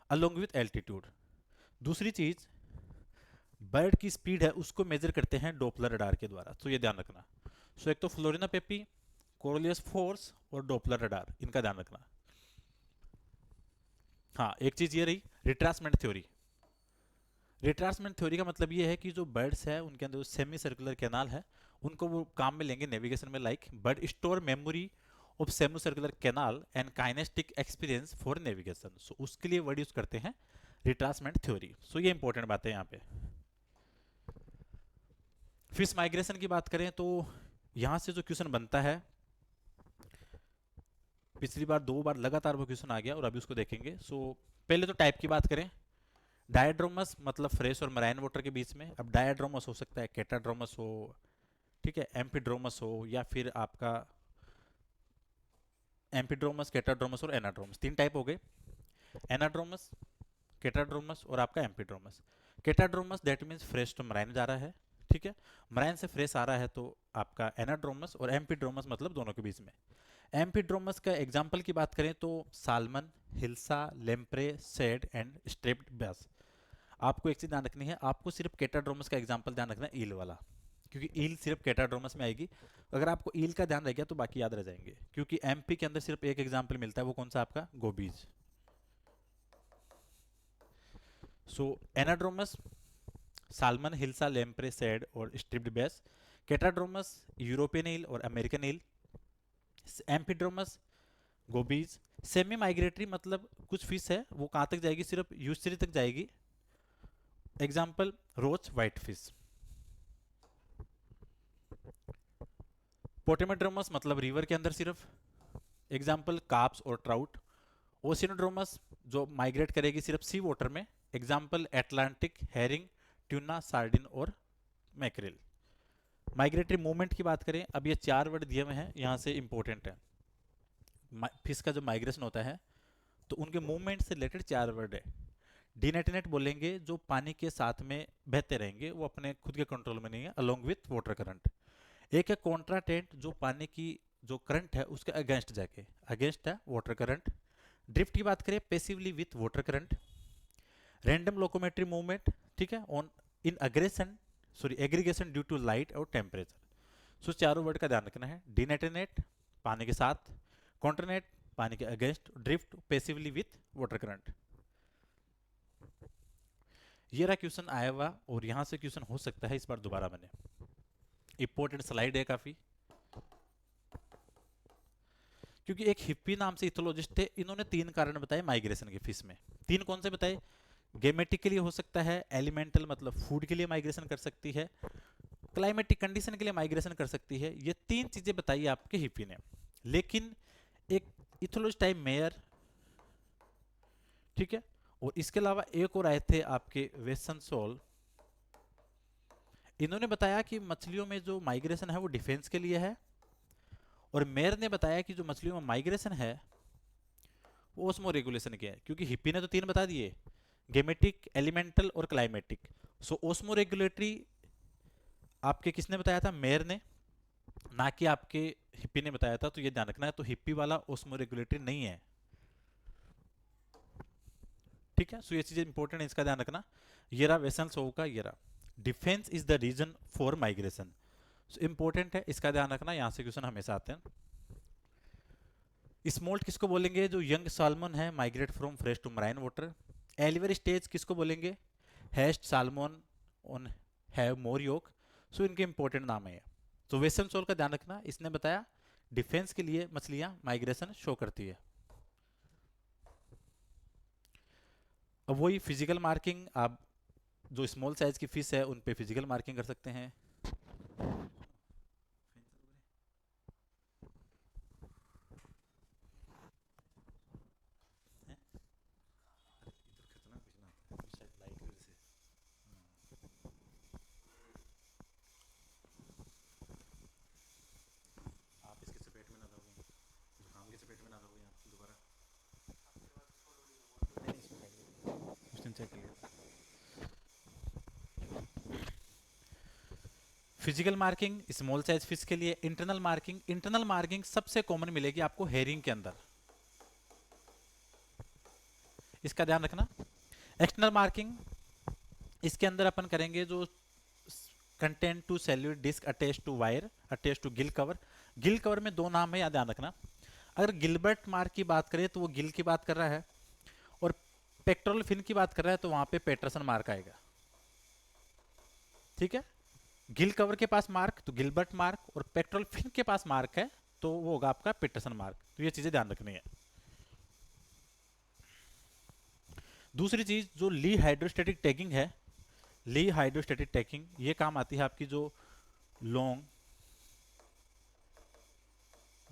अलोंग विथ एल्टीट्यूड। दूसरी चीज, बर्ड की स्पीड है उसको मेजर करते हैं डोपलर रडार के द्वारा, तो ये ध्यान रखना। सो एक तो फ्लोरिनो पेपी, कोरोलियस फोर्स और डोपलर रडार, इनका ध्यान रखना। हाँ, एक चीज ये रही रिट्रांसमेंट थ्योरी। रिट्रांसमेंट थ्योरी का मतलब ये है कि जो बर्ड्स है उनके अंदर सेमी सर्कुलर कैनाल है, उनको वो काम में लेंगे नेविगेशन में। Like bird store memory of semi circular canal and kinesthetic experience for navigation. So उसके लिए वर्ड यूज करते हैं रिट्रांसमेंट थ्योरी। सो ये इंपॉर्टेंट बात है यहाँ पे। फिश माइग्रेशन की बात करें तो यहाँ से जो क्वेश्चन बनता है, पिछली बार 2 बार लगातार वो क्वेश्चन आ गया और अभी उसको देखेंगे। सो पहले तो टाइप की बात करें, डायड्रोमस मतलब फ्रेश और मराइन वाटर के बीच में। अब डायड्रोमस हो सकता है कैटाड्रोमस हो, ठीक है, एम्फीड्रोमस हो या फिर आपका एम्फीड्रोमस, केटाड्रोमस और एनाड्रोमस, तीन टाइप हो गए, एनाड्रोमस, केटाड्रोमस और आपका amphidromous. Catadromous that means fresh to marine जा रहा है, ठीक है, मराइन से फ्रेश आ रहा है तो आपका एनाड्रोमस, और एम्फीड्रोमस मतलब दोनों के बीच में। एम्फीड्रोमस का एग्जाम्पल की बात करें तो salmon, hilsa, lamprey, said and स्ट्रेप्ड बैस। आपको एक चीज ध्यान रखनी है, आपको सिर्फ केटाड्रोमस का एग्जाम्पल ध्यान रखना है, ईल वाला, क्योंकि ईल सिर्फ केटाड्रोमस में आएगी। अगर आपको ईल का ध्यान रह गया तो बाकी याद रह जाएंगे, क्योंकि एमपी के अंदर सिर्फ एक एग्जाम्पल मिलता है, वो कौन सा आपका गोबीज। सो anadromous salmon, hilsa, lamprey, said और स्ट्रिप्ड बेस। केटाड्रोमस यूरोपियन ईल और अमेरिकन ईल। एम्फीड्रोमस गोबीज। सेमी माइग्रेटरी मतलब कुछ फिश है वो कहाँ तक जाएगी, सिर्फ यूसरी तक जाएगी, एग्जाम्पल रोच, व्हाइट फिश। पोटेमोड्रोमस मतलब रिवर के अंदर सिर्फ, एग्जाम्पल कार्प्स और ट्राउट। ओशिनोड्रोमस जो माइग्रेट करेगी सिर्फ सी वाटर में, example Atlantic, herring, tuna, sardine और मैक्रेल। माइग्रेटरी मूवमेंट की बात करें, अब ये चार वर्ड दिए हुए हैं यहाँ से इंपॉर्टेंट है, फिश का जो माइग्रेशन होता है तो उनके मूवमेंट से रिलेटेड चार वर्ड है। डीनेटिनेट बोलेंगे जो पानी के साथ में बहते रहेंगे, वो अपने खुद के कंट्रोल में नहीं है, अलोंग विथ वाटर करंट। एक है कॉन्ट्राटेंट जो पानी की जो करंट है उसके अगेंस्ट जाके, अगेंस्ट है वाटर करंट। ड्रिफ्ट की बात करें passively with water current. Random locomotory movement, ठीक है, on in aggression sorry aggregation due to light और टेम्परेचर। सो चारों वर्ड का ध्यान रखना है, डीनेटिनेट पानी के साथ, कॉन्ट्रानेट पानी के against, drift passively with water current. ये रहा क्वेश्चन आया हुआ, और यहां से क्वेश्चन हो सकता है इस बार दोबारा बने। इंपॉर्टेंट स्लाइड है काफी, क्योंकि एक हिप्पी नाम से इथोलॉजिस्ट थे, इन्होंने तीन कारण बताए माइग्रेशन के फिश में। तीन कौन से बताए, गेमेटिक के लिए हो सकता है, एलिमेंटल मतलब फूड के लिए माइग्रेशन कर सकती है, क्लाइमेटिक कंडीशन के लिए माइग्रेशन कर सकती है। ये तीन चीजें बताई आपके हिप्पी ने। लेकिन एक इथोलॉजिस्ट टाइप मेयर, ठीक है, और इसके अलावा एक और आए थे आपके वेसन सोल, इन्होंने बताया कि मछलियों में जो माइग्रेशन है वो डिफेंस के लिए है, और मेयर ने बताया कि जो मछलियों में माइग्रेशन है वो ओस्मो रेगुलेशन के है। क्योंकि हिप्पी ने तो तीन बता दिए, गेमेटिक, एलिमेंटल और क्लाइमेटिक। सो ओस्मो रेगुलेटरी आपके किसने बताया था, मेयर ने, ना कि आपके हिप्पी ने बताया था। तो ये ध्यान रखना है, तो हिप्पी वाला ओस्मो रेगुलेटरी नहीं है, ठीक है। सो ये चीजें इंपॉर्टेंट है, इसका ध्यान रखना। ये रहा वेसल सो का, ये रहा defence is the reason for migration, important है, इसका ध्यान रखना, यहां से क्वेश्चन हमेशा आते हैं। स्मोल्ट किसको बोलेंगे, जो यंग साल्मन है migrate from fresh to marine water. Alevin stage किसको बोलेंगे, hatched salmon on have more yolk. So इनके इंपॉर्टेंट नाम है। तो वेस्टर्न सोल का ध्यान रखना, इसने बताया डिफेंस के लिए मछलियां माइग्रेशन शो करती है। अब वही फिजिकल मार्किंग, आप जो स्मॉल साइज की फिश है उन पे फिजिकल मार्किंग कर सकते हैं। आप इसके चपेट में ना लोगे, जुकाम के चपेट में ना लोगे आप दोबारा, उस दिन चेक कर लिया। Physical marking small size fish के लिए। इंटरनल मार्किंग, इंटरनल मार्किंग सबसे कॉमन मिलेगी आपको हेरिंग के अंदर, इसका ध्यान रखना। एक्सटर्नल मार्किंग इसके अंदर अपन करेंगे जो content to cellular disc attach to wire attach to gill cover. Gill cover में दो नाम है, या ध्यान रखना। अगर गिलबर्ट मार्क की बात करें तो वो गिल की बात कर रहा है, और पेक्टोरल फिन की बात कर रहा है तो वहां पे पेटरसन मार्क आएगा, ठीक है। गिल कवर के पास मार्क तो गिलबर्ट मार्क, और पेक्टोरल फिन के पास मार्क है तो वो होगा आपका पेटरसन मार्क। तो ये चीजें ध्यान रखनी है। दूसरी चीज जो ली हाइड्रोस्टेटिक टैगिंग है, ली हाइड्रोस्टेटिक टैगिंग ये काम आती है आपकी जो लॉन्ग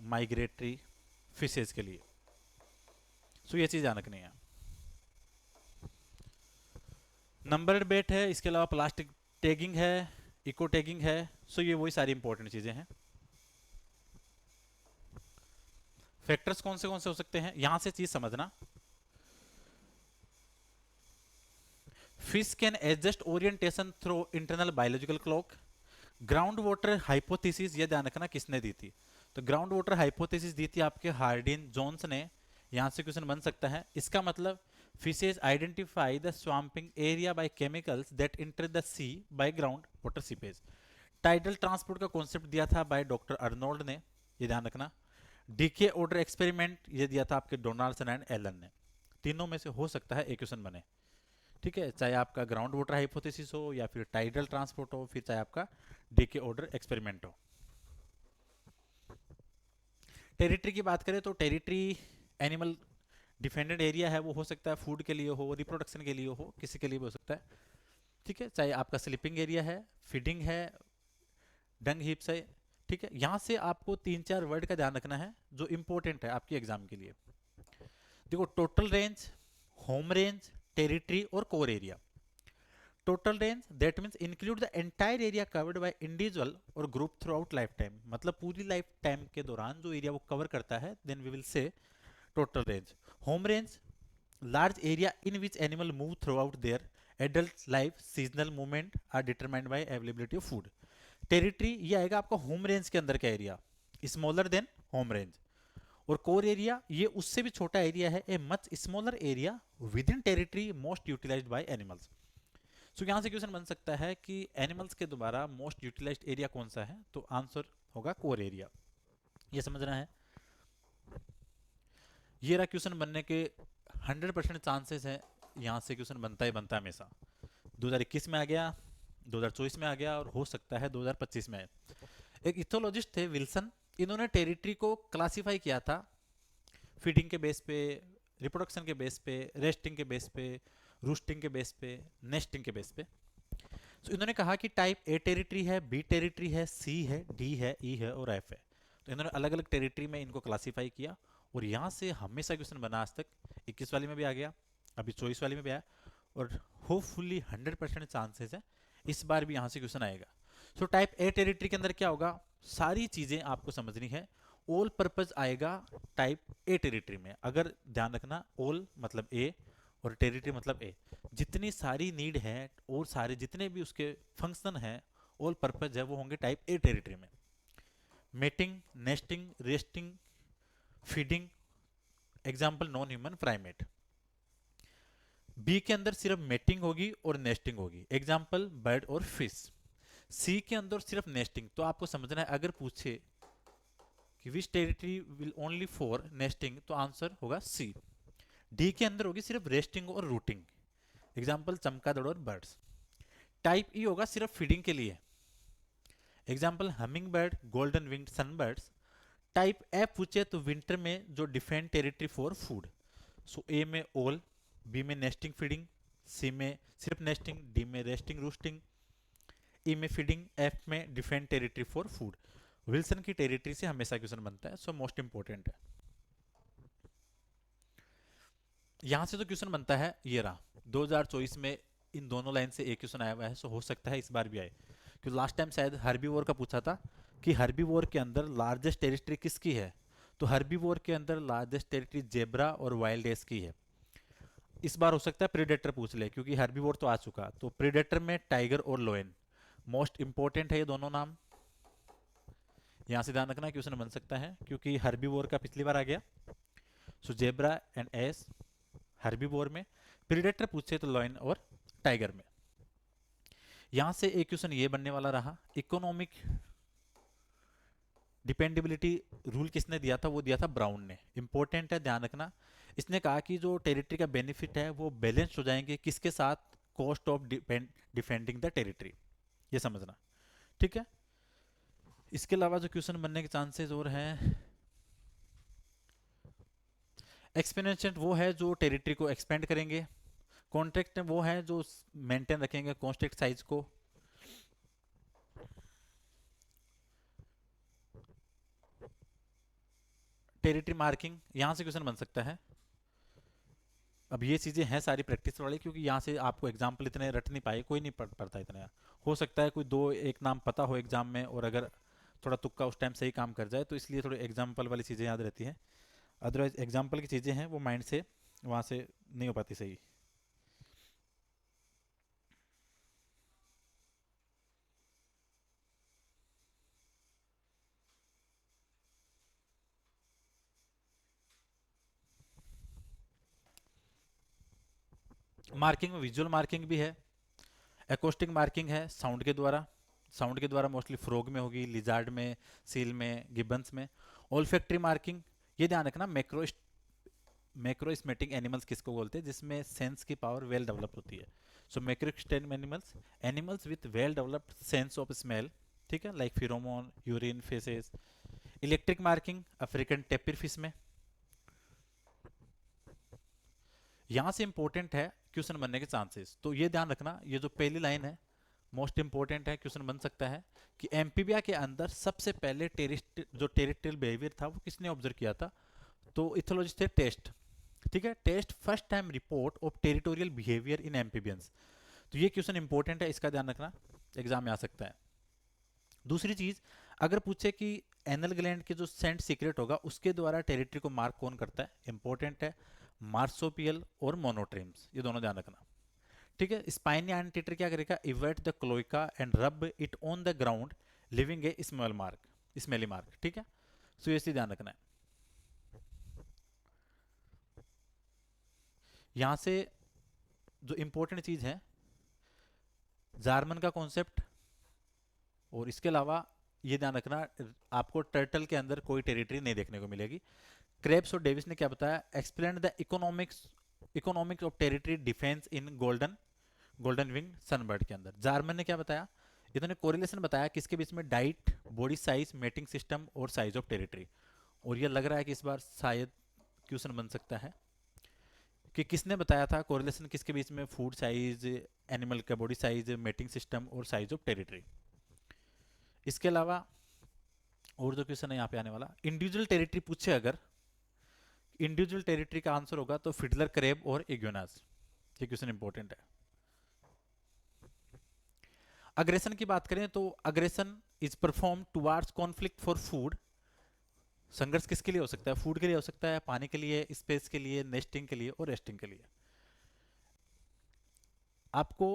माइग्रेटरी फिशेज के लिए। सो ये चीज ध्यान रखनी है। नंबर्ड बेट है, इसके अलावा प्लास्टिक टैगिंग है, इको टैगिंग है। सो ये वही सारी इंपॉर्टेंट चीजें हैं। फैक्टर्स कौन से हो सकते हैं, यहां से चीज समझना। Fish can adjust orientation through internal biological clock. Ground water hypothesis, ये ध्यान रखना किसने दी थी, तो ग्राउंड वाटर हाइपोथेसिस दी थी आपके हार्डिन जोन्स ने। यहां से क्वेश्चन बन सकता है। इसका मतलब fishes identify the spawning area by chemicals that enter the sea by ground water seepage. Tidal transport का कॉन्सेप्ट दिया था बाय डॉक्टर अर्नोल्ड ने, ये ध्यान रखना। डीके ऑर्डर एक्सपेरिमेंट ये दिया था आपके डोनाल्डसन एंड एलन ने। तीनों में से हो सकता है एक क्वेश्चन बने, ठीक है, चाहे आपका ग्राउंड वाटर हाइपोथेसिस हो या फिर टाइडल ट्रांसपोर्ट हो, फिर चाहे आपका डीके ऑर्डर एक्सपेरिमेंट हो। टेरिटरी की बात करें तो टेरिटरी एनिमल डिफेंडेड एरिया है, वो हो सकता है फूड के लिए हो, रिप्रोडक्शन के लिए हो, किसी के लिए भी हो सकता है, ठीक है, चाहे आपका स्लीपिंग एरिया है, फीडिंग है, डंग हिप्स है, ठीक है। यहां से आपको 3-4 वर्ड का ध्यान रखना है जो इंपॉर्टेंट है आपके एग्जाम के लिए। देखो, total range, home range, territory और core area. Total range that means include the entire area covered by individual और group throughout life time, मतलब पूरी लाइफ टाइम के दौरान जो एरिया वो कवर करता है, then we will say total range. Home range, large area in which animal move throughout their adult life, seasonal movement are determined by availability of food. Territory ये आएगा आपका home range के अंदर का area, smaller than home range. और core area ये उससे भी छोटा एरिया है, a much smaller area within territory most utilised by animals. So यहां से क्वेश्चन बन सकता है कि एनिमल्स के द्वारा मोस्ट यूटिलाइज्ड एरिया कौन सा है, तो आंसर होगा कोर एरिया। ये समझना है। ये रहा क्वेश्चन बनने के 100% चांसेस है, यहां से क्वेश्चन बनता ही बनता है हमेशा। 2021 में आ गया, 2024 में आ गया और हो सकता है 2025 में आए। एक इथोलॉजिस्ट थे विल्सन, इन्होंने टेरिटरी को क्लासिफाई किया था फीडिंग के बेस पे, रिप्रोडक्शन के बेस पे, रेस्टिंग के बेस पे, रूस्टिंग के बेस पे, नेस्टिंग के बेस पे। तो इन्होंने कहा कि टाइप ए टेरिटरी है, बी टेरिटरी है, सी है, डी है, ई है और एफ है। तो इन्होंने अलग अलग टेरिटरी में इनको क्लासीफाई किया और यहाँ से हमेशा क्वेश्चन बना आज तक। 21 वाली में भी आ गया, अभी 24 वाली में भी आया और होपफुली 100% चांसेस है इस बार भी यहाँ से क्वेश्चन आएगा। सो टाइप ए टेरिटरी के अंदर क्या होगा, सारी चीज़ें आपको समझनी है। ऑल पर्पज आएगा टाइप ए टेरिटरी में, अगर ध्यान रखना, ऑल मतलब ए और टेरिटरी मतलब ए, जितनी सारी नीड है और सारे जितने भी उसके फंक्शन हैं, ऑल पर्पज है, वो होंगे टाइप ए टेरिटरी में। Mating, nesting, resting, feeding, example non human primate. B के अंदर सिर्फ मेटिंग होगी और नेस्टिंग होगी, एग्जाम्पल बर्ड और फिश। सी के अंदर सिर्फ नेस्टिंग, तो आपको समझना है अगर पूछे कि which territory will only for nesting, तो आंसर होगा सी। डी के अंदर होगी सिर्फ रेस्टिंग और रूटिंग, एग्जाम्पल चमगादड़ और बर्ड्स। टाइप ई होगा सिर्फ फीडिंग के लिए, example humming bird, golden winged sunbirds. Type F पूछे तो विंटर में जो डिफेंड टेरिटरी फॉर फूड। सो ए में ऑल, बी में नेस्टिंग फीडिंग, सी में सिर्फ नेस्टिंग, डी में रेस्टिंग रूस्टिंग, ई में फीडिंग, एफ में defend territory for food. Wilson की टेरिटरी से हमेशा क्वेश्चन बनता है, सो मोस्ट इंपॉर्टेंट है। यहां से तो क्वेश्चन बनता है, ये रहा 2024 में इन दोनों लाइन से एक क्वेश्चन आया हुआ है, सो हो सकता है इस बार भी आए, क्योंकि लास्ट टाइम शायद हर्बीवोर का पूछा था कि हर्बीवोर के अंदर लार्जेस्ट टेरिटरी किसकी है, तो हर्बीवोर के अंदर लार्जेस्ट टेरिटरी जेब्रा और वाइल्ड एस की है। इस बार हो सकता है प्रीडेटर पूछ ले, क्योंकि हर्बीवोर तो आ चुका, तो प्रीडेटर में टाइगर और लोयन मोस्ट इंपॉर्टेंट है, ये दोनों नाम यहां से ध्यान रखना, क्वेश्चन बन सकता है क्योंकि हर्बीवोर का पिछली बार आ गया। सो जेब्रा एंड एस हर्बीवोर में, प्रीडेटर पूछे तो लॉयन और टाइगर में। यहां से एक क्वेश्चन ये बनने वाला रहा, इकोनॉमिक डिपेंडेबिलिटी रूल किसने दिया था, वो दिया था ब्राउन ने, इंपॉर्टेंट है ध्यान रखना। इसने कहा कि जो टेरिटरी का बेनिफिट है वो बैलेंस हो जाएंगे किसके साथ, cost of defending the territory, ये समझना, ठीक है। इसके अलावा जो क्वेश्चन बनने के चांसेस और हैं, एक्सपेंशन वो है जो टेरिटरी को एक्सपेंड करेंगे, कॉन्ट्रैक्ट वो है जो मेंटेन रखेंगे कॉन्स्टेंट साइज को। टेरिटरी मार्किंग, यहां से क्वेश्चन बन सकता है, अब ये चीज़ें हैं सारी प्रैक्टिस वाली, क्योंकि यहाँ से आपको एग्जाम्पल इतने रट नहीं पाए, कोई नहीं पढ़ पढ़ता इतने। हो सकता है कोई दो एक नाम पता हो एग्जाम में, और अगर थोड़ा तुक्का उस टाइम सही काम कर जाए, तो इसलिए थोड़ी एग्जाम्पल वाली चीज़ें याद रहती हैं। अदरवाइज एग्जाम्पल की चीज़ें हैं वो माइंड से वहाँ से नहीं हो पाती सही। मार्किंग में विजुअल मार्किंग भी है, एकोस्टिक मार्किंग है साउंड के द्वारा। साउंड के द्वारा मोस्टली फ्रॉग में होगी, लिजार्ड में, सील में, गिब्बन्स में। ओल्फैक्टरी मार्किंग, ये ध्यान रखना, मैक्रो स्मेटिंग एनिमल्स किसको बोलते हैं, जिसमें सेंस की पावर वेल डेवलप होती है। So macro animals, animals with well developed sense of smell, ठीक है, like pheromone, urine, faeces. Electric marking African tapir fish में। यहाँ से इंपॉर्टेंट है क्वेश्चन बनने के चांसेस, तो ये ध्यान रखना, ये जो पहली लाइन है मोस्ट इंपॉर्टेंट है, क्वेश्चन बन सकता है कि एम्फीबिया के अंदर सबसे पहले जो टेरिटोरियल बिहेवियर था वो किसने ऑब्जर्व किया था, तो इथोलॉजिस्ट थे टेस्ट। ठीक है, test first time report of territorial behaviour in amphibians. तो ये क्वेश्चन इंपॉर्टेंट है, इसका ध्यान रखना, एग्जाम में आ सकता है। दूसरी चीज, अगर पूछे कि एनल ग्लैंड के जो सेंट सीक्रेट होगा उसके द्वारा टेरिटरी को मार्क कौन करता है, इंपॉर्टेंट है, मार्सोपियल और मोनोट्रेम्स, ये दोनों ध्यान रखना। ठीक है, स्पाइनी एंटीटर क्या करेगा, exert the cloaca and rub it on the ground, living a smelly mark. ठीक है, सो ये ध्यान रखना है। यहां से जो इंपॉर्टेंट चीज है, जार्मन का कॉन्सेप्ट, और इसके अलावा ये ध्यान रखना, आपको टर्टल के अंदर कोई टेरिटरी नहीं देखने को मिलेगी। क्रेब्स और डेविस ने क्या बताया, explain the economics of territory defence in golden wing sunbird के अंदर। जार्मन ने क्या बताया, इन्होंने कोरिलेशन बताया किसके बीच में, diet, body size, mating system और साइज ऑफ टेरिटरी। और ये लग रहा है कि इस बार शायद क्वेश्चन बन सकता है कि किसने बताया था कोरिलेशन किसके बीच में, फूड साइज, एनिमल का बॉडी साइज, मेटिंग सिस्टम और साइज ऑफ टेरिटरी। इसके अलावा और जो क्वेश्चन है यहाँ पे आने वाला, इंडिविजुअल टेरिटरी पूछे अगर, इंडिविजुअल टेरिटरी का आंसर होगा तो फिडलर, करेब और इग्योनास। ये क्वेश्चन इंपॉर्टेंट है। अग्रेशन की बात करें तो aggression is perform towards conflict for food. संघर्ष किसके लिए हो सकता है, फूड के लिए हो सकता है, पानी के लिए, स्पेस के लिए, नेस्टिंग के लिए और रेस्टिंग के लिए। आपको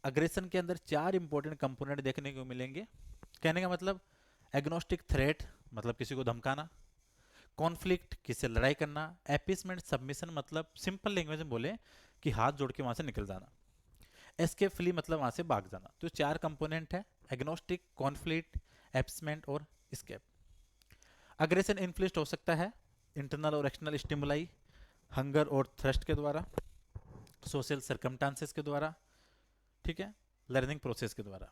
अग्रेशन के अंदर चार इंपॉर्टेंट कंपोनेंट देखने को मिलेंगे। कहने का मतलब, एग्नोस्टिक थ्रेट मतलब किसी को धमकाना, कॉन्फ्लिक्ट किससे लड़ाई करना, एपिसमेंट सबमिशन मतलब सिंपल लैंग्वेज में बोले कि हाथ जोड़ के वहां से निकल जाना, एस्केप फ्ली मतलब वहां से भाग जाना। तो चार कंपोनेंट है, एग्नोस्टिक, कॉन्फ्लिक्ट, एपिसमेंट और एस्केप। अग्रेशन इन्फ्लुएंस्ड हो सकता है इंटरनल और एक्सटर्नल स्टिमुलाई, हंगर और थ्रस्ट के द्वारा, सोशल सर्कमस्टांसेस के द्वारा, ठीक है, लर्निंग प्रोसेस के द्वारा।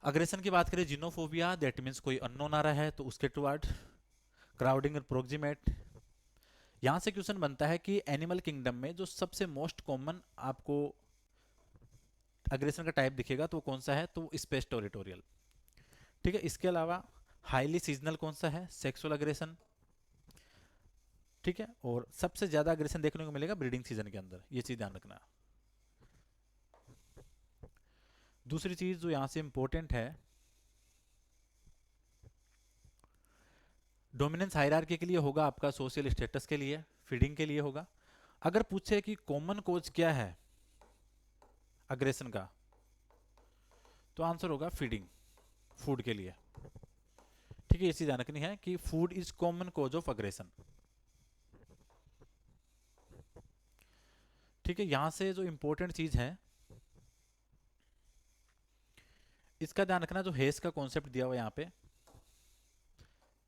अग्रेशन की बात करें, जिनोफोबिया, दैट मीन्स कोई अननोन आ रहा है तो उसके टुवर्ड, क्राउडिंग और प्रोक्सीमेट। यहां से क्वेश्चन बनता है कि एनिमल किंगडम में जो सबसे मोस्ट कॉमन आपको अग्रेशन का टाइप दिखेगा तो वो कौन सा है, तो स्पेस टेरिटोरियल। ठीक है, इसके अलावा हाईली सीजनल कौन सा है, सेक्सुअल अग्रेशन। ठीक है, और सबसे ज्यादा अग्रेशन देखने को मिलेगा ब्रीडिंग सीजन के अंदर, ये चीज ध्यान रखना। दूसरी चीज जो यहां से इंपॉर्टेंट है, डोमिनेंस हायरार्की के लिए होगा आपका, सोशल स्टेटस के लिए, फीडिंग के लिए होगा। अगर पूछे कि कॉमन कोज क्या है अग्रेशन का, तो आंसर होगा फीडिंग, फूड के लिए। ठीक है, ये चीज ध्यान रखनी है कि food is common cause of aggression. ठीक है, यहां से जो इंपॉर्टेंट चीज है इसका ध्यान रखना, जो हेस का कॉन्सेप्ट दिया हुआ है यहाँ पे,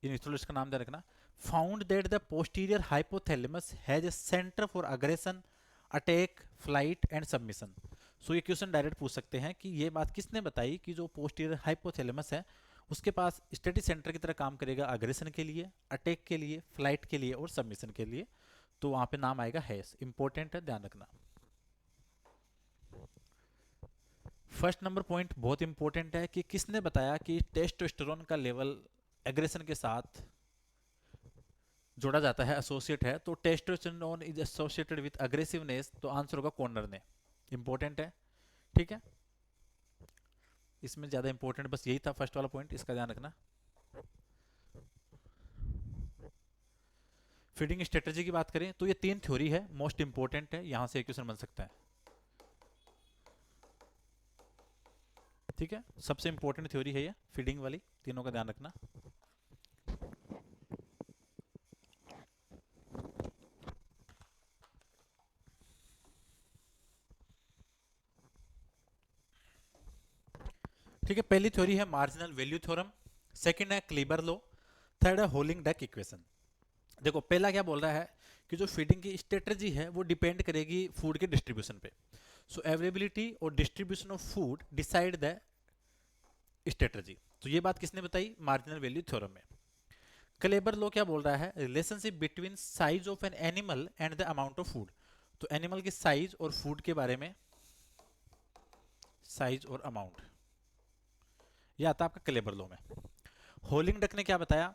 इन इंस्टॉलर्स का नाम ध्यान रखना, found that the posterior hypothalamus has a centre for aggression, attack, flight and submission. So ये क्वेश्चन डायरेक्ट पूछ सकते हैं कि ये बात किसने बताई कि जो पोस्टीरियर हाइपोथैलेमस है उसके पास स्टडी सेंटर की तरह काम करेगा अग्रेशन के लिए, अटैक के लिए, फ्लाइट के लिए और सबमिशन के लिए। तो वहां पे नाम आएगा हेस, इंपॉर्टेंट है, ध्यान रखना। फर्स्ट नंबर पॉइंट बहुत इंपॉर्टेंट है कि किसने बताया कि टेस्टोस्टेरोन का लेवल एग्रेशन के साथ जोड़ा जाता है, एसोसिएट है, तो testosterone is associated with aggressiveness, तो आंसर होगा कॉर्नर ने। इंपॉर्टेंट है, ठीक है। इसमें ज़्यादा इंपॉर्टेंट बस यही था फर्स्ट वाला पॉइंट, इसका ध्यान रखना। फीडिंग स्ट्रेटजी की बात करें तो ये 3 थ्योरी है, मोस्ट इंपॉर्टेंट है, यहां से एक क्वेश्चन बन सकता है, ठीक है। सबसे इंपॉर्टेंट थ्योरी है ये फीडिंग वाली, तीनों का ध्यान रखना। ठीक है, पहली थ्योरी है मार्जिनल वैल्यू थ्योरम, सेकंड है क्लीबर लॉ, थर्ड है होलिंग डेक इक्वेशन। देखो पहला क्या बोल रहा है कि जो फीडिंग की स्ट्रेटजी है वो डिपेंड करेगी फूड के डिस्ट्रीब्यूशन पे। सो अवेलेबिलिटी और distribution of food decide the strategy. तो ये बात किसने बताई? मार्जिनल वैल्यू थ्योरम में। क्लेबर लॉ क्या बोल रहा है? Relationship between size of an animal and the amount of food. तो एनिमल की साइज और फूड के बारे में, साइज और अमाउंट, ये आता है आपका क्लेबर लॉ में। होलिंग डक ने क्या बताया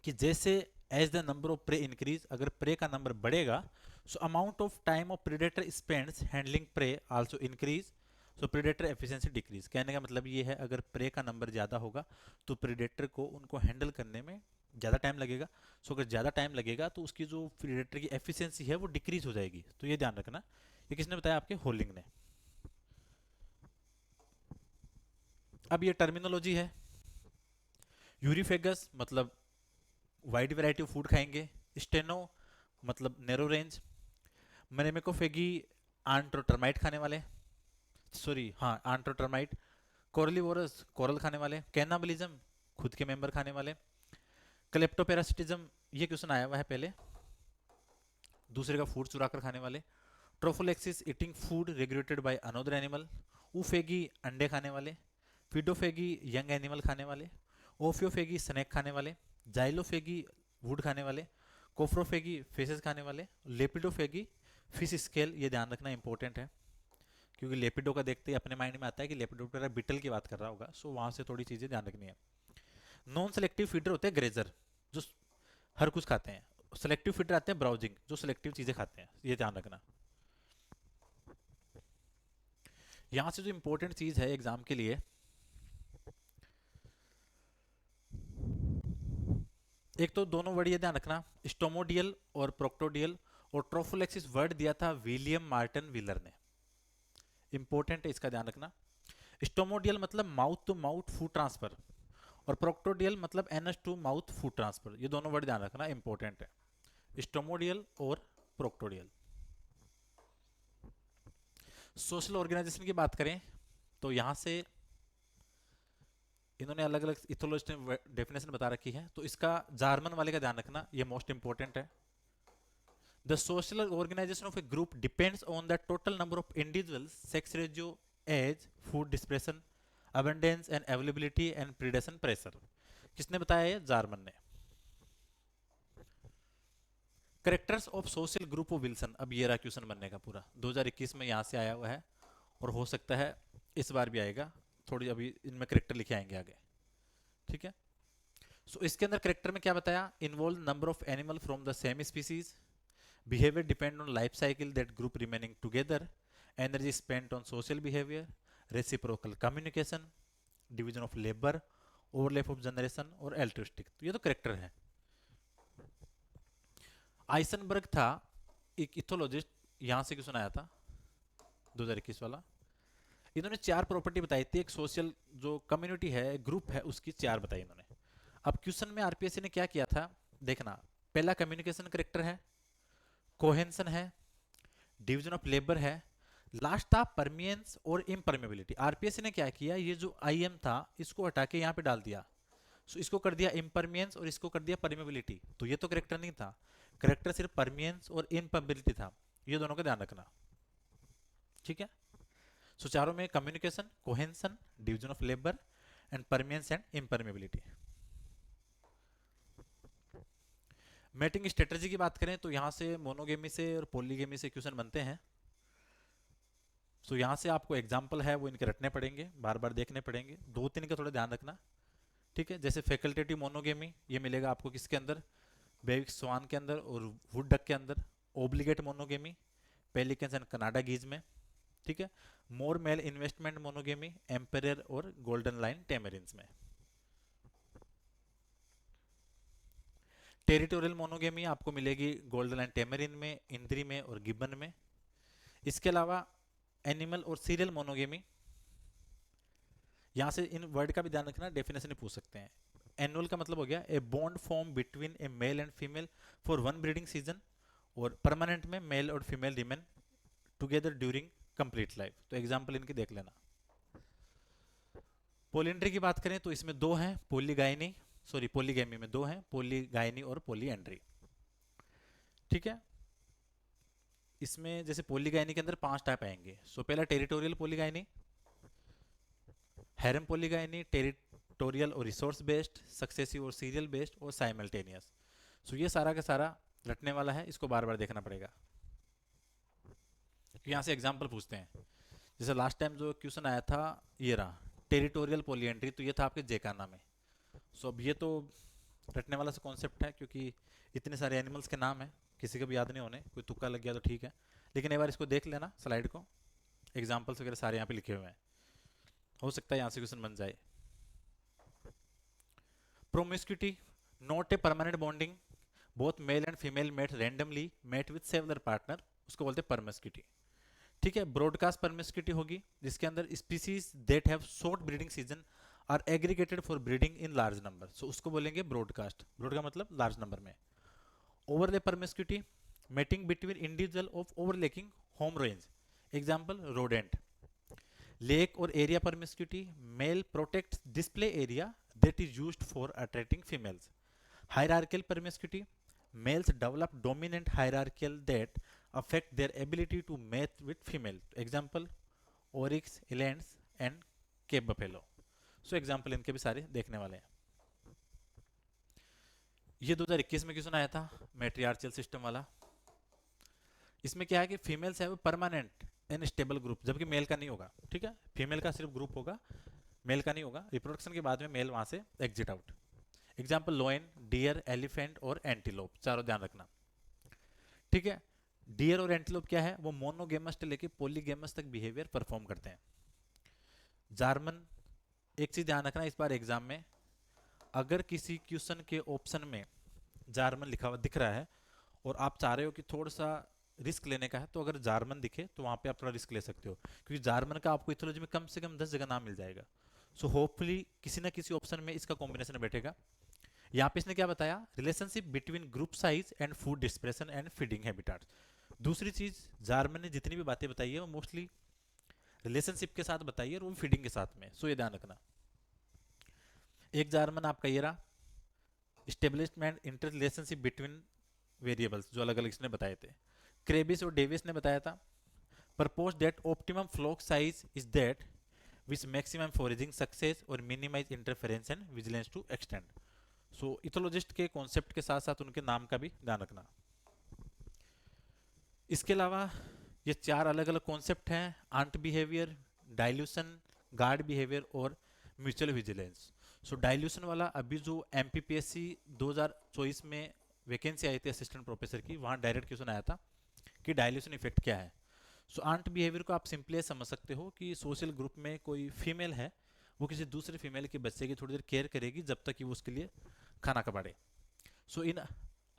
कि जैसे as the number of prey increase, अगर प्रे का नंबर बढ़ेगा, so amount of time of predator spends handling prey also increase, so predator efficiency decrease. कहने का मतलब ये है अगर प्रे का नंबर ज़्यादा होगा तो प्रेडेटर को उनको हैंडल करने में ज़्यादा टाइम लगेगा। सो अगर ज़्यादा टाइम लगेगा तो उसकी जो प्रेडेटर की एफिशिएंसी है वो डिक्रीज हो जाएगी। तो ये ध्यान रखना। ये किसने बताया? आपके होलिंग ने। अब ये टर्मिनोलॉजी है। यूरिफेगस मतलब वाइड वैरायटी ऑफ फूड खाएंगे, स्टेनो मतलब नैरो रेंज, मेनेमेकोफेगी आंट्रोटर्माइट खाने वाले, सॉरी हाँ आंट्रोटर्माइट, कोरलीवोरस कोरल खाने वाले, कैनाबलिज्म खुद के मेंबर खाने वाले, क्लेप्टोपेरासिटिज्म ये क्वेश्चन आया हुआ है पहले, दूसरे का फूड चुरा कर खाने वाले, trophallaxis eating food regulated by another animal, oophagy अंडे खाने वाले, फिडोफेगी यंग एनिमल खाने वाले, ओफियोफेगी स्नैक खाने वाले, जाइलोफेगी वुड खाने वाले, कोफ्रोफेगी फिशेस खाने वाले, लेपिडोफेगी फिश स्केल। ये ध्यान रखना इंपॉर्टेंट है क्योंकि लेपिडो का देखते ही अपने माइंड में आता है कि लेपिडोप्टेरा बीटल की बात कर रहा होगा, सो वहां से थोड़ी चीजें ध्यान रखनी है। नॉन सेलेक्टिव फीडर होते हैं ग्रेजर, जो हर कुछ खाते हैं। सेलेक्टिव फीडर आते हैं ब्राउजिंग, जो सेलेक्टिव चीजें खाते हैं, ये ध्यान रखना। यहां से जो इंपॉर्टेंट चीज है एग्जाम के लिए, एक तो दोनों वर्ड ये ध्यान रखना, स्टोमोडियल और प्रोक्टोडियल, और ट्रोफोलेक्सिस वर्ड दिया था विलियम मार्टिन व्हीलर ने। इंपॉर्टेंट है, इसका ध्यान रखना। स्टोमोडियल मतलब mouth to mouth food transfer, और प्रोक्टोडियल मतलब anus to mouth food transfer. ये दोनों वर्ड ध्यान रखना, इंपॉर्टेंट है, स्टोमोडियल और प्रोक्टोडियल। सोशल ऑर्गेनाइजेशन की बात करें तो यहां से इन्होंने अलग अलग इथोलॉजिस्ट ने डेफिनेशन बता रखी है, तो इसका जार्मन वाले का ध्यान रखना, ये मोस्ट इंपॉर्टेंट है। The social organization of a group depends on the total number of individuals, sex ratio, age, food dispersion, abundance and availability and predation pressure. किसने बताया? ये जार्मन ने। Characters of social group of Wilson, अब ये रहा question बनने का पूरा, 2021 में यहाँ से आया हुआ है और हो सकता है इस बार भी आएगा। थोड़ी अभी इनमें करेक्टर लिखे आएंगे आगे, ठीक है। सो इसके अंदर करेक्टर में क्या बताया? Involve number of animal from the same species, behaviour depend on life cycle that group remaining together, energy spent on social behaviour, reciprocal communication, division of labour, overlap of generation और altruistic. तो ये तो character है। आइसनबर्ग था एक ethologist, यहां से question आया था 2021 वाला। इन्होंने 4 प्रॉपर्टी बताई थी, एक सोशल जो कम्युनिटी है, ग्रुप है, उसकी 4 बताई इन्होंने। अब क्वेश्चन में आरपीएससी ने क्या किया था देखना, पहला कम्युनिकेशन करेक्टर है, कोहेंसन है, डिवीजन ऑफ लेबर है, लास्ट था परमियंस और इम्परमेबिलिटी। आरपीएससी ने क्या किया, ये जो आईएम था इसको हटा के यहाँ पे डाल दिया, सो इसको कर दिया इम्परमियंस और इसको कर दिया परमेबिलिटी। तो ये तो करेक्टर नहीं था, करेक्टर सिर्फ परमियंस और इम्परमेबिलिटी था। ये दोनों का ध्यान रखना, ठीक है। सो चारों में communication, cohesion, division of labour and permanence and impermeability. Mating strategy की बात करें तो यहां से मोनोगेमी से और पॉलीगेमी से क्वेश्चन बनते हैं। सो यहां से आपको एग्जाम्पल है वो इनके रटने पड़ेंगे, बार बार देखने पड़ेंगे, 2-3 का थोड़ा ध्यान रखना, ठीक है। जैसे फैकल्टेटिव मोनोगेमी, ये मिलेगा आपको किसके अंदर? बेबिक स्वान के अंदर और वुड डक के अंदर, obligate monogamy pelicans and Canada geese में, ठीक है। More male investment monogamy emperor और गोल्डन लाइन टेमरिन्स में। टेरिटोरियल मोनोगेमी आपको मिलेगी गोल्डन लाइन टेमरिन में, इंद्री में और गिब्बन में। इसके अलावा एनिमल और सीरियल मोनोगेमी, यहां से इन वर्ड का भी ध्यान रखना, डेफिनेशन पूछ सकते हैं। एनुअल का मतलब हो गया a bond form between a male and female for one breeding season, और परमानेंट में मेल और female remain together during complete life. तो एग्जांपल इनकी देख लेना। पोलिएंड्री की बात करें तो इसमें दो हैं, पोलीगाइनी, सॉरी पोलीगैमी में दो हैं, पोलीगाइनी और पोलीएंड्री, ठीक है। इसमें जैसे पोलीगाइनी के अंदर 5 टाइप आएंगे। सो पहला टेरिटोरियल पोलीगाइनी, हैरम पोलीगाइनी, टेरिटोरियल और रिसोर्स बेस्ड, सक्सेसिव और सीरियल बेस्ड, और साइमल्टेनियस। सो ये सारा का सारा रटने वाला है, इसको बार बार देखना पड़ेगा। यहाँ से एग्जाम्पल पूछते हैं। जैसे लास्ट टाइम जो क्वेश्चन आया था ये रहा, टेरिटोरियल पोलीएंड्री, तो ये था आपके जेकाना में। सो अब ये तो रटने वाला सा कॉन्सेप्ट है, क्योंकि इतने सारे एनिमल्स के नाम हैं, किसी को भी याद नहीं होने, कोई तुक्का लग गया तो ठीक है, लेकिन एक बार इसको देख लेना स्लाइड को, एग्जाम्पल्स वगैरह सारे यहाँ पे लिखे हुए हैं, हो सकता है यहाँ से क्वेश्चन बन जाए। Promiscuity, not a permanent bonding, both male and female mate randomly mate with several partner, उसको बोलते हैं परमिस्क्यूटी, ठीक है। ब्रॉडकास्ट परमिस्क्यूटी होगी, जिसके अंदर species that have short breeding season are aggregated for breeding in large number, so उसको बोलेंगे ब्रॉडकास्ट। ब्रॉड का मतलब लार्ज नंबर में। Overlap promiscuity, mating between individual of overlapping home range, example rodent. Lek और area promiscuity, male protects display area that is used for attracting females. Hierarchical promiscuity, males develop dominant hierarchical that affect their ability to mate with female. Example, oryx, elands and cape buffalo. So example इनके भी सारे देखने वाले हैं। ये 2021 में question आया था मैट्रियार्चियल सिस्टम वाला। इसमें क्या है कि फीमेल्स है वो परमानेंट एंड स्टेबल ग्रुप, जबकि मेल का नहीं होगा, ठीक है। फीमेल का सिर्फ ग्रुप होगा, मेल का नहीं होगा। रिप्रोडक्शन के बाद में मेल वहां से exit out. Example lion, deer, elephant और एंटीलोप, चारों ध्यान रखना, ठीक है। डियर और एंटीलोप क्या है, वो मोनोगेमस से लेके पॉलीगेमस तक बिहेवियर परफॉर्म करते हैं। जार्मन, एक चीज ध्यान रखना इस बार एग्जाम में, अगर किसी क्वेश्चन के ऑप्शन में जार्मन लिखा हुआ दिख रहा है और आप चाह रहे हो कि थोड़ा सा रिस्क लेने का है, तो अगर जार्मन दिखे तो वहां पे आप थोड़ा रिस्क ले सकते हो, क्योंकि जार्मन का आपको इथोलॉजी में कम से कम 10 जगह नाम मिल जाएगा। सो होपफुली किसी ना किसी ऑप्शन में इसका कॉम्बिनेशन बैठेगा। यहाँ पे इसने क्या बताया, relationship between group size and food dispersion and feeding habitats. दूसरी चीज, जार्मन ने जितनी भी बातें बताई है वो मोस्टली रिलेशनशिप के साथ बताई है और वो फीडिंग के साथ में। सो ये ध्यान रखना। एक जार्मन आपका ये रहा, establishment inter relationship between variables, जो अलग अलग इसने बताए थे। क्रेबिस और डेविस ने बताया था, propose that optimum flock size is that which maximum foraging success और minimise interference and vigilance to extend. So ethologist के कॉन्सेप्ट के साथ साथ उनके नाम का भी ध्यान रखना। इसके अलावा ये 4 अलग अलग कॉन्सेप्ट हैं, ant behaviour, dilution, guard behaviour और म्यूचुअल विजिलेंस। सो डाइल्यूशन वाला अभी जो एमपीपीएससी 2024 में वैकेंसी आई थी असिस्टेंट प्रोफेसर की, वहाँ डायरेक्ट क्वेश्चन आया था कि डाइल्यूशन इफेक्ट क्या है। सो आंट बिहेवियर को आप सिंपली समझ सकते हो कि सोशल ग्रुप में कोई फीमेल है, वो किसी दूसरे फीमेल के बच्चे की थोड़ी देर केयर करेगी जब तक कि वो उसके लिए खाना कबाड़े। So in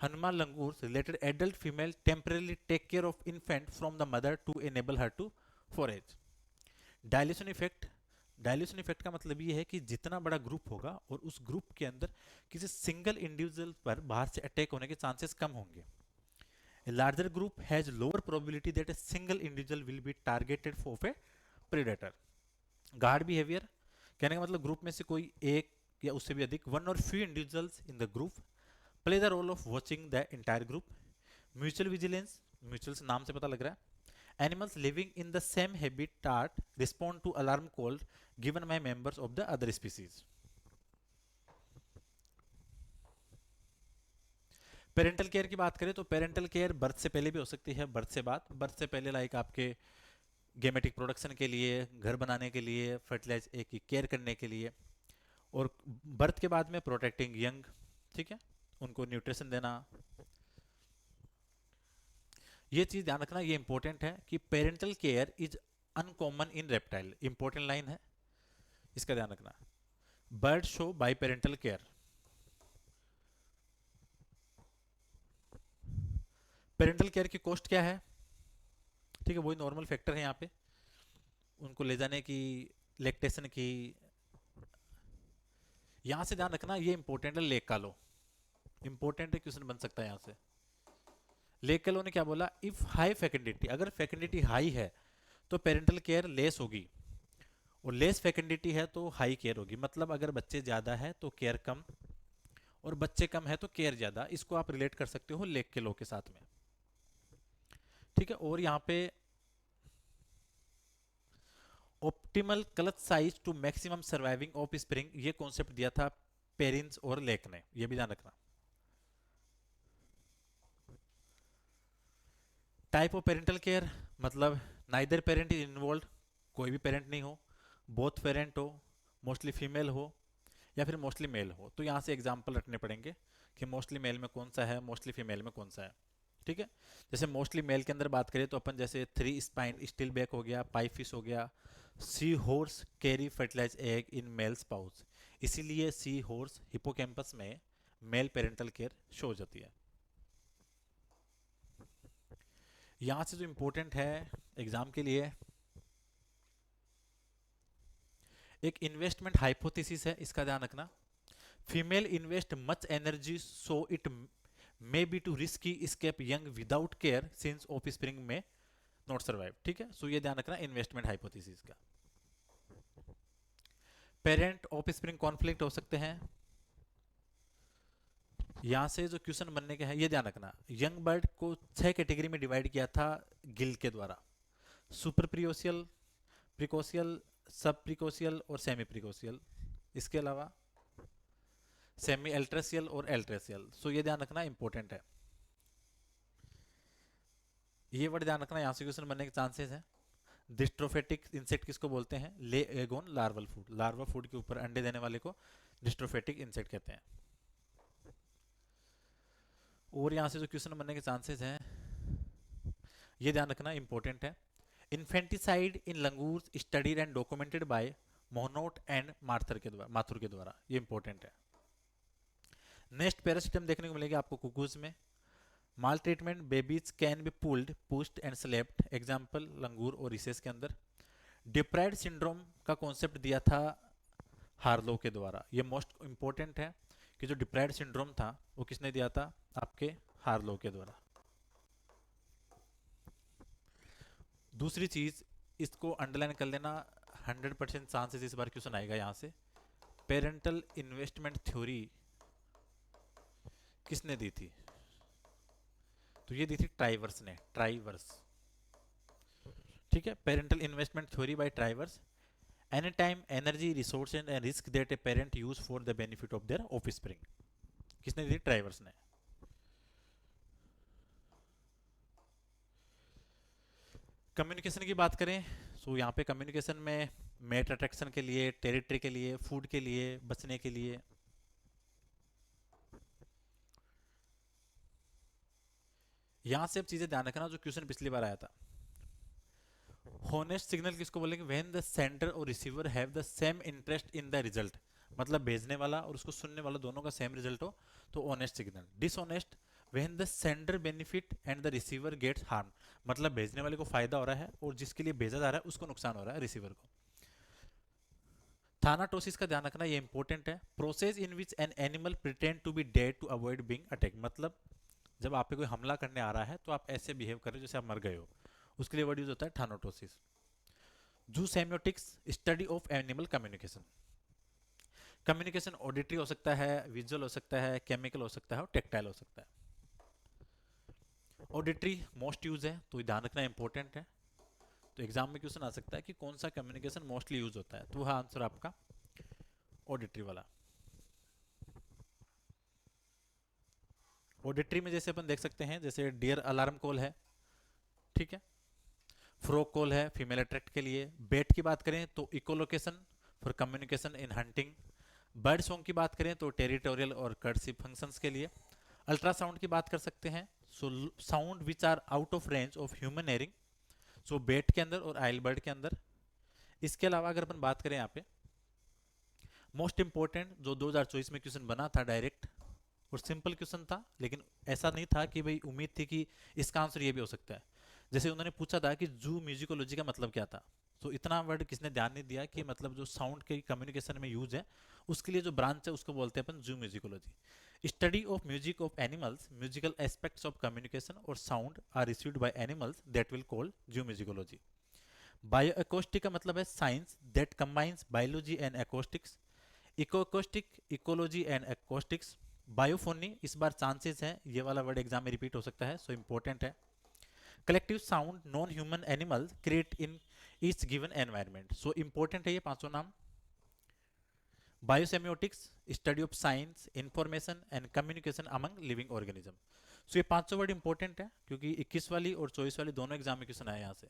Hanuman langur related adult female temporarily take care of infant from the mother to enable her to forage. Dilution effect, dilution effect का मतलब ये है कि जितना बड़ा ग्रुप होगा और उस ग्रुप के अंदर किसी सिंगल इंडिविजुअल पर बाहर से अटैक होने के चांसेस कम होंगे। A larger group has lower probability that a single individual will be targeted for a predator. Guard behavior कहने का मतलब ग्रुप में से कोई एक या उससे भी अधिक, one or few individuals in the group play the role of watching the entire group. Mutual vigilance, mutual से नाम से पता लग रहा है। Animals living in the same habitat respond to alarm call given by members of the other species. Parental care की बात करें तो पेरेंटल केयर बर्थ से पहले भी हो सकती है, बर्थ से बाद। बर्थ से पहले लाइक आपके गेमेटिक प्रोडक्शन के लिए, घर बनाने के लिए, फर्टिलाइज की केयर करने के लिए, और बर्थ के बाद में प्रोटेक्टिंग यंग, ठीक है। उनको न्यूट्रिशन देना। ये चीज ध्यान रखना, ये इंपॉर्टेंट है कि parental care is uncommon in reptile, important line है, इसका ध्यान रखना। Bird show bi parental care. Parental care की कॉस्ट क्या है? ठीक है, वही नॉर्मल फैक्टर है यहाँ पे, उनको ले जाने की, लेक्टेशन की। यहां से ध्यान रखना, ये इंपॉर्टेंट है, लेक का लो, इंपॉर्टेंट है, क्वेश्चन बन सकता है यहाँ से। लेक का लो ने क्या बोला? इफ हाई फैकेंडिटी, अगर फैकेंडिटी हाई है तो पेरेंटल केयर लेस होगी, और लेस फैकेंडिटी है तो हाई केयर होगी। मतलब अगर बच्चे ज्यादा है तो केयर कम, और बच्चे कम है तो केयर ज्यादा। इसको आप रिलेट कर सकते हो लेक के लो के साथ में, ठीक है। और यहाँ पे optimal clutch size to maximum surviving offspring, ये कॉन्सेप्ट दिया था पेरिंस और लेक ने, ये भी ध्यान रखना। टाइप ऑफ पेरेंटल केयर, मतलब नाइदर पेरेंट इज इन्वॉल्व, कोई भी पेरेंट नहीं हो, बोथ पेरेंट हो, मोस्टली फीमेल हो, या फिर मोस्टली मेल हो। तो यहाँ से एग्जाम्पल रखने पड़ेंगे कि मोस्टली मेल में कौन सा है, मोस्टली फीमेल में कौन सा है, ठीक है। जैसे मोस्टली मेल के अंदर बात करें तो अपन जैसे 3 स्पाइन स्टिल बैक हो गया, पाई फिश हो गया, sea horse carry fertilise egg in male pouch, इसीलिए सी हॉर्स हिपोकैम्पस में मेल पेरेंटल केयर शो हो जाती है। यहाँ से जो इंपॉर्टेंट है एग्जाम के लिए, एक इन्वेस्टमेंट हाइपोथेसिस है, इसका ध्यान रखना। Female invest much energy so it may be too risky escape young without care since offspring may not survive, ठीक है। सो ये ध्यान रखना इन्वेस्टमेंट हाइपोथेसिस का। पेरेंट ऑफ स्प्रिंग कॉन्फ्लिक्ट हो सकते हैं, यहां से जो क्वेश्चन बनने के हैं ये ध्यान रखना। यंग बर्ड को 6 कैटेगरी में डिवाइड किया था गिल के द्वारा, सुपर प्रिकोशियल, प्रिकोशियल, सब प्रिकोशियल और सेमी प्रिकोशियल, इसके अलावा सेमी एल्ट्रेसियल और एल्ट्रेसियल। सो ये ध्यान रखना इंपॉर्टेंट है, ये वर्ड ध्यान रखना, यहां से क्वेश्चन बनने के चांसेस हैं। डिस्ट्रोफेटिक इंसेक्ट किसको बोलते हैं? ले Aegon larval food, larva food के ऊपर अंडे देने वाले को डिस्ट्रोफेटिक इंसेक्ट कहते हैं। और यहां से जो क्वेश्चन बनने के चांसेस हैं ये ध्यान रखना इंपॉर्टेंट है। Infanticide in langur studied and documented by Mohnot and Mathur के द्वारा, ये इंपॉर्टेंट है। नेक्स्ट पैरासिटम देखने को मिलेगा आपको कुकूज में। Maltreatment, babies can be pulled, pushed and slapped, example langur और रिसेस के अंदर। डिप्राइड सिंड्रोम का कॉन्सेप्ट दिया था हार्लो के द्वारा, ये मोस्ट इंपॉर्टेंट है कि जो डिप्राइड सिंड्रोम था वो किसने दिया था? आपके हार्लो के द्वारा। दूसरी चीज, इसको अंडरलाइन कर लेना, 100% चांसेस इस बार क्वेश्चन आएगा यहाँ से। पेरेंटल इन्वेस्टमेंट थ्योरी किसने दी थी? तो ये दी थी ट्राइवर्स ने, ट्राइवर्स, ठीक है। Parental investment theory by traverse. Any time, energy, resources and risk that a parent use for the benefit of their offspring, किसने दी थी? ट्राइवर्स ने। कम्युनिकेशन की बात करें तो यहाँ पे कम्युनिकेशन में मेट अट्रैक्शन के लिए, टेरिटरी के लिए, फूड के लिए, बचने के लिए, यहां से अब चीजें ध्यान रखना जो क्वेश्चन पिछली बार आया था। होनेस्ट सिग्नल किसको बोलेंगे? व्हेन द सेंडर और receiver have the same interest in the result, मतलब भेजने वाला और उसको सुनने वाला दोनों का सेम रिजल्ट हो तो honest signal. Dishonest when the sender benefit and the receiver gets harm, मतलब भेजने वाले को फायदा हो रहा है और जिसके लिए भेजा जा रहा है उसको नुकसान हो रहा है, रिसीवर को। थानाटोसिस का ध्यान रखना, ये इंपॉर्टेंट है। Process in which an animal pretend to be dead to avoid being attack, मतलब जब आप पे कोई हमला करने आ रहा है तो आप ऐसे बिहेव कर रहे हो जैसे आप मर गए हो, उसके लिए वर्ड यूज होता है थानाटोसिस। जू semiotics, study of animal communication. Communication auditory हो सकता है, विजुअल हो सकता है, केमिकल हो सकता है और टेक्टाइल हो सकता है। ऑडिटरी मोस्ट यूज है तो ध्यान रखना इंपॉर्टेंट है, तो एग्जाम में क्वेश्चन आ सकता है कि कौन सा कम्युनिकेशन मोस्टली यूज होता है, तो वह आंसर आपका ऑडिटरी वाला। ऑडिटरी में जैसे अपन देख सकते हैं, जैसे डियर अलार्म कॉल है, ठीक है, फ्रॉग कॉल है फीमेल अट्रैक्ट के लिए। बेट की बात करें तो echolocation for communication in hunting. Bird song की बात करें तो टेरिटोरियल और कर्टसी फंक्शंस के लिए। अल्ट्रासाउंड की बात कर सकते हैं, so sound which are out of range of human hearing, so bat के अंदर और आइल बर्ड के अंदर। इसके अलावा अगर अपन बात करें यहाँ पे मोस्ट इंपॉर्टेंट जो 2024 में क्वेश्चन बना था डायरेक्ट और सिंपल क्वेश्चन था, लेकिन ऐसा नहीं था कि भाई उम्मीद थी कि इसका आंसर ये भी हो सकता है। जैसे उन्होंने पूछा था कि जू म्यूजिकोलॉजी का मतलब क्या था, तो इतना वर्ड किसने ध्यान नहीं दिया कि मतलब जो साउंड के कम्युनिकेशन में यूज है उसके लिए जो ब्रांच है उसको बोलते हैं अपन zoomusicology. Study of music of animals, musical aspects of communication और sound are received by animals that will call zoomusicology. Bioacoustic का मतलब है science that combines biology and acoustics. Ecoacoustic ecology and acoustics. Biophony, इस बार chances है ये वाला word exam में रिपीट हो सकता है, सो इंपॉर्टेंट है। Collective sound non human animal create in each given environment, so important है ये पांचों नाम। Biosemiotics, study of science information and communication among living organism. So ये पांचों वर्ड इंपॉर्टेंट है क्योंकि 21 वाली और 24 वाली दोनों एग्जाम में क्वेश्चन आए यहाँ से।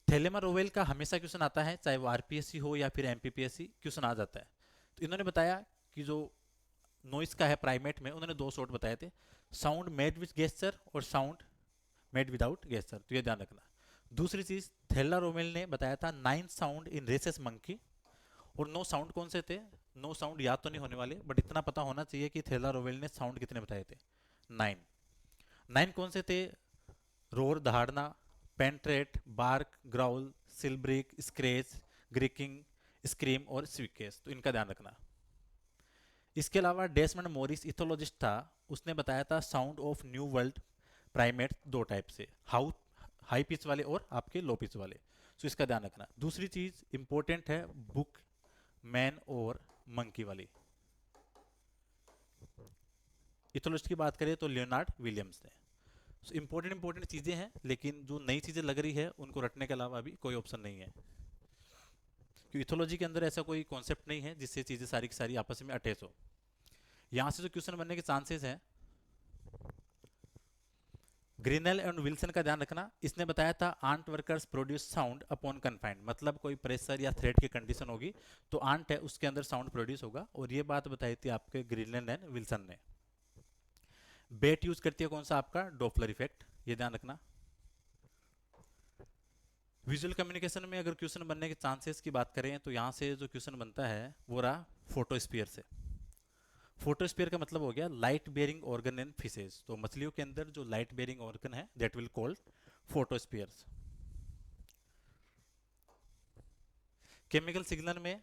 थैलेमा रोवेल का हमेशा क्वेश्चन आता है, चाहे वो आरपीएससी हो या फिर एमपीपीएससी, क्वेश्चन आ जाता है। तो इन्होंने बताया कि जो नॉइस का है प्राइमेट में, उन्होंने दो सॉर्ट बताए थे, साउंड मेड विथ गेस्चर और साउंड मेड विदाउट गेस्चर, तो ये ध्यान रखना। दूसरी चीज थैला रोवेल ने बताया था 9 साउंड इन रेसेस मंकी, और 9 साउंड कौन से थे, 9 साउंड याद तो नहीं होने वाले बट इतना पता होना चाहिए कि थैला रोवेल ने साउंड कितने बताए थे, 9। 9 कौन से थे, रोर दहाड़ना, पेंट्रेट, बार्क, ग्राउल, सिलब्रिक, स्क्रेच, ग्रिकिंग, स्क्रीम और स्वीकेस, तो इनका ध्यान रखना। इसके अलावा डेसमंड मॉरिस इथोलॉजिस्ट था, उसने बताया था sound of new world primate दो टाइप से, हाई पिच वाले और आपके लो पिच वाले, तो इसका ध्यान रखना। दूसरी चीज इंपॉर्टेंट है बुक मैन और मंकी वाली। इथोलॉजिस्ट की बात करें तो लियोनार्ड विलियम्स ने। इंपॉर्टेंट इंपॉर्टेंट चीजें हैं, लेकिन जो नई चीजें लग रही है उनको रटने के अलावा अभी कोई ऑप्शन नहीं है, क्योंकि इथोलॉजी के अंदर ऐसा कोई कॉन्सेप्ट नहीं है जिससे चीजें सारी की सारी आपस में अटैच हो। यहां से जो क्वेश्चन बनने के चांसेस हैं, ग्रीनेल एंड विल्सन का ध्यान रखना। इसने बताया था ant workers produce sound upon confined, मतलब कोई प्रेशर या थ्रेट की कंडीशन होगी तो आंट है उसके अंदर साउंड प्रोड्यूस होगा, और ये बात बताई थी आपके ग्रीनेल एंड विल्सन ने। बेट यूज करती है कौन सा, आपका डॉपलर इफेक्ट, ये ध्यान रखना। विजुअल कम्युनिकेशन में अगर क्वेश्चन बनने के चांसेस की बात करें तो यहां से जो क्वेश्चन बनता है वो रहा फोटोस्फीयर से। फोटोस्फीयर का मतलब हो गया light bearing organ in fishes, तो मछलियों के अंदर जो लाइट बेयरिंग ऑर्गन है that will called photospheres. Chemical signal में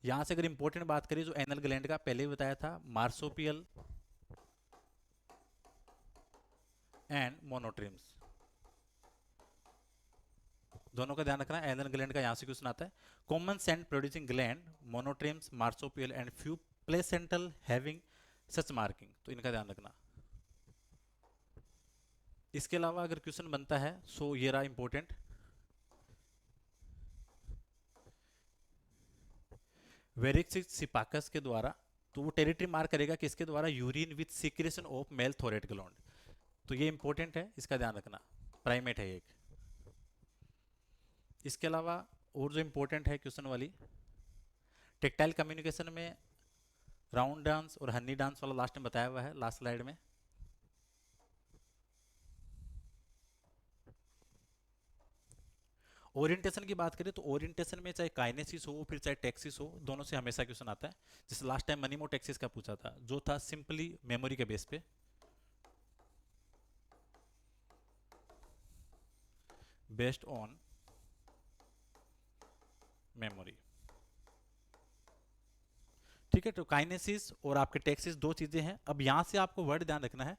यहां से अगर इंपॉर्टेंट बात करें जो एनल ग्लैंड का पहले ही बताया था, मार्सोपियल एंड मोनोट्रिम्स, दोनों का ध्यान रखना। एनल ग्लैंड का यहां से क्वेश्चन आता है। Common scent producing gland monotremes, marsupial and few placental having such marking, तो इनका ध्यान रखना। इसके अलावा अगर क्वेश्चन बनता है सो ये रहा इंपॉर्टेंट, वेरिक्सिस सिपाकस के द्वारा, तो वो टेरिटरी मार्क करेगा किसके द्वारा, urine with secretion of male throat gland, तो ये इंपॉर्टेंट है, इसका ध्यान रखना, प्राइमेट है एक। इसके अलावा और जो इंपॉर्टेंट है क्वेश्चन वाली, टेक्टाइल कम्युनिकेशन में राउंड डांस और हनी डांस वाला लास्ट में बताया हुआ है लास्ट स्लाइड में। ओरिएंटेशन की बात करें तो ओरिएंटेशन में चाहे काइनेसिस हो फिर चाहे टेक्सिस हो, दोनों से हमेशा क्वेश्चन आता है। जैसे लास्ट टाइम मनीमो टेक्सिस का पूछा था, जो था सिंपली मेमोरी के बेस पे, बेस्ड ऑन मेमोरी, ठीक है। तो काइनेसिस और आपके टेक्सिस दो चीजें हैं। अब यहां से आपको वर्ड ध्यान रखना है,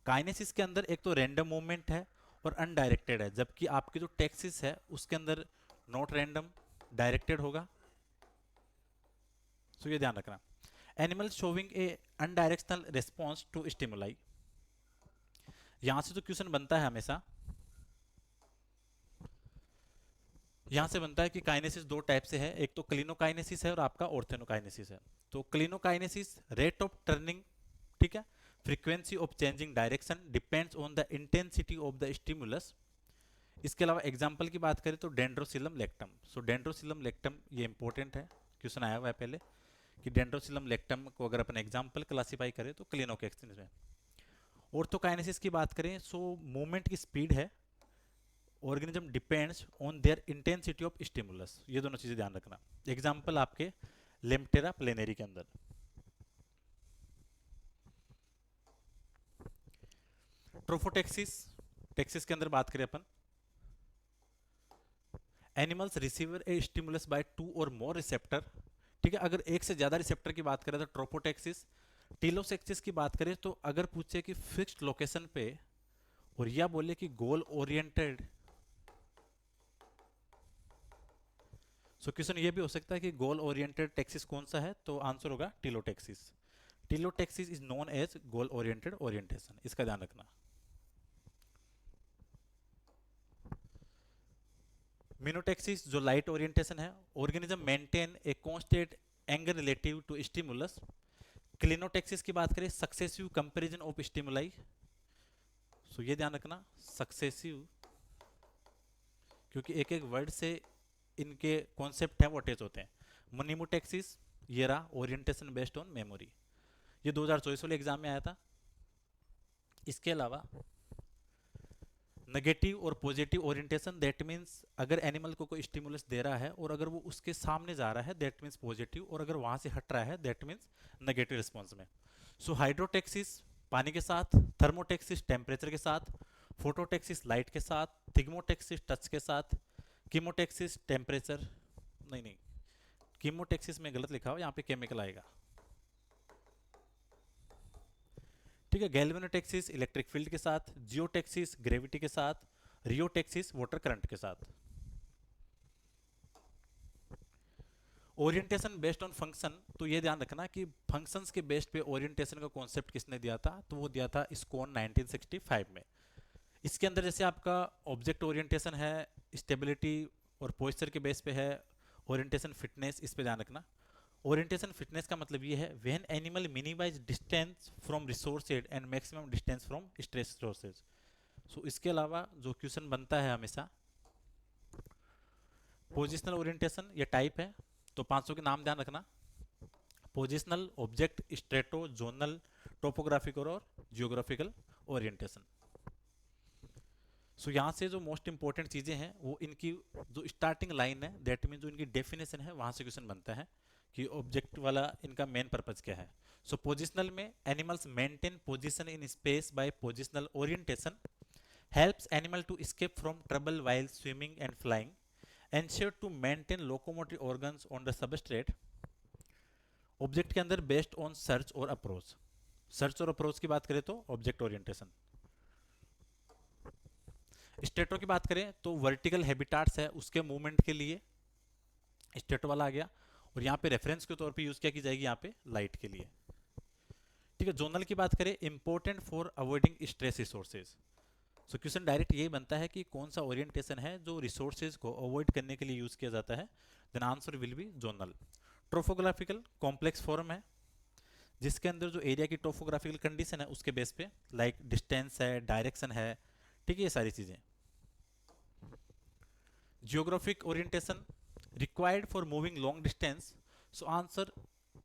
काइनेसिस के अंदर एक तो रैंडम मूवमेंट है और अनडायरेक्टेड है, जबकि आपकी जो टेक्सिस है उसके अंदर नॉट रैंडम, डायरेक्टेड होगा, तो ये ध्यान रखना। Animal showing a unidirectional response to stimuli, यहां से जो क्वेश्चन बनता है हमेशा, यहां से बनता है कि काइनेसिस दो टाइप से है, एक तो क्लिनोकाइनेसिस है और आपका ऑर्थेनोकाइनेसिस है। तो क्लिनोकाइनेसिस रेट ऑफ टर्निंग, ठीक है, frequency of changing direction depends on the intensity of the stimulus. इसके अलावा एग्जांपल की बात करें तो डेंड्रोसिलम लेक्टम, सो डेंड्रोसिलम लेक्टम ये इंपॉर्टेंट है, क्वेश्चन आया हुआ है पहले कि डेंड्रोसिलम लेक्टम को अगर अपन एग्जाम्पल क्लासीफाई करें तो क्लिनोकैक्सिन में। ऑर्थोकाइनेसिस की बात करें सो मूवमेंट की स्पीड है, organism depends on their intensity of stimulus, ये दोनों चीजें ध्यान रखना। एग्जाम्पल आपके लेम्टेरा प्लेनेरी के अंदर। ट्रोफोटेक्सिस, टेक्सिस के अंदर बात करें अपन, animals receiver a stimulus by 2 और मोर रिसेप्टर, ठीक है, अगर एक से ज्यादा रिसेप्टर की बात करें तो ट्रोपोटेक्सिस। टीलोसेक्सिस की बात करें तो अगर पूछे कि फिक्स्ड लोकेशन पे और या बोले कि गोल ओरिएंटेड, सो क्वेश्चन ये भी हो सकता है कि गोल ओरिएंटेड टेक्सिस कौन सा है, तो आंसर होगा telotaxis. Telotaxis is known as goal oriented orientation, इसका ध्यान रखना। मिनोटेक्सिस जो लाइट ओरिएंटेशन है, organism maintain a constant angle relative to stimulus. Klinotaxis की बात करें successive comparison of stimuli, so ये ध्यान रखना सक्सेसिव, क्योंकि एक एक वर्ड से इनके कॉन्सेप्ट हैं वो अटैच होते हैं। मनीमोटेक्सिस ये रहा ओरिएंटेशन बेस्ड ऑन मेमोरी, ये 2024 वाले एग्जाम में आया था। इसके अलावा नेगेटिव और पॉजिटिव ओरिएंटेशन, दैट मीन्स अगर एनिमल को कोई स्टिमुलस दे रहा है और अगर वो उसके सामने जा रहा है दैट मीन्स पॉजिटिव, और अगर वहां से हट रहा है दैट मीन्स नेगेटिव रिस्पॉन्स में। सो हाइड्रोटेक्सिस पानी के साथ, थर्मोटेक्सिस टेम्परेचर के साथ, फोटोटेक्सिस लाइट के साथ, थिग्मोटेक्सिस टच के साथ, कीमोटेक्सिस टेम्परेचर, नहीं कीमोटेक्सिस में गलत लिखा हो, यहाँ पे केमिकल आएगा, ठीक है। गैल्वेनोटेक्सिस इलेक्ट्रिक फील्ड के साथ, जियोटेक्सिस ग्रेविटी के साथ, रियोटेक्सिस वाटर करंट के साथ। ओरिएंटेशन बेस्ड ऑन फंक्शन, तो ये ध्यान रखना कि फंक्शंस के बेस्ड पे ओरिएंटेशन का कॉन्सेप्ट किसने दिया था, तो वो दिया था स्कोन 1965 में। इसके अंदर जैसे आपका ऑब्जेक्ट ओरिएंटेशन है, स्टेबिलिटी और पोस्चर के बेस पे है, ओरिएंटेशन फिटनेस, इस पे ध्यान रखना। ओरिएंटेशन फिटनेस का मतलब ये है when animal minimise distance from resources and maximum distance from stress sources. So इसके अलावा जो क्वेश्चन बनता है हमेशा, पोजिशनल ओरिएंटेशन ये टाइप है, तो 500 के नाम ध्यान रखना। Positional, object, strato, zonal, topographical और जियोग्राफिकल ओरिएंटेशन। सो यहाँ से जो मोस्ट इंपॉर्टेंट चीजें हैं वो इनकी जो स्टार्टिंग लाइन है, दैट मीन जो इनकी डेफिनेशन है वहां से क्वेश्चन बनता है कि ऑब्जेक्ट वाला इनका मेन पर्पज क्या है। सो पोजिशनल में animals maintain position in space by positional orientation, helps animal to escape from trouble while swimming and flying, ensure to maintain locomotive organs on the substrate. Object के अंदर based on search और approach, search और approach की बात करें तो object orientation. स्टेटो की बात करें तो वर्टिकल हैबिटाट्स है उसके मूवमेंट के लिए स्टेटो वाला आ गया, और यहाँ पे रेफरेंस के तौर पे यूज क्या की जाएगी, यहाँ पे लाइट के लिए, ठीक है। जोनल की बात करें important for avoiding stress resources. So question direct यही बनता है कि कौन सा ओरिएंटेशन है जो रिसोर्सेज को अवॉइड करने के लिए यूज किया जाता है, then answer will be zonal. Topographical complex form है जिसके अंदर जो एरिया की टोपोग्राफिकल कंडीशन है उसके बेस पे लाइक डिस्टेंस है, डायरेक्शन है, ठीक है, ये सारी चीजें। Geographic orientation required for moving long distance, so answer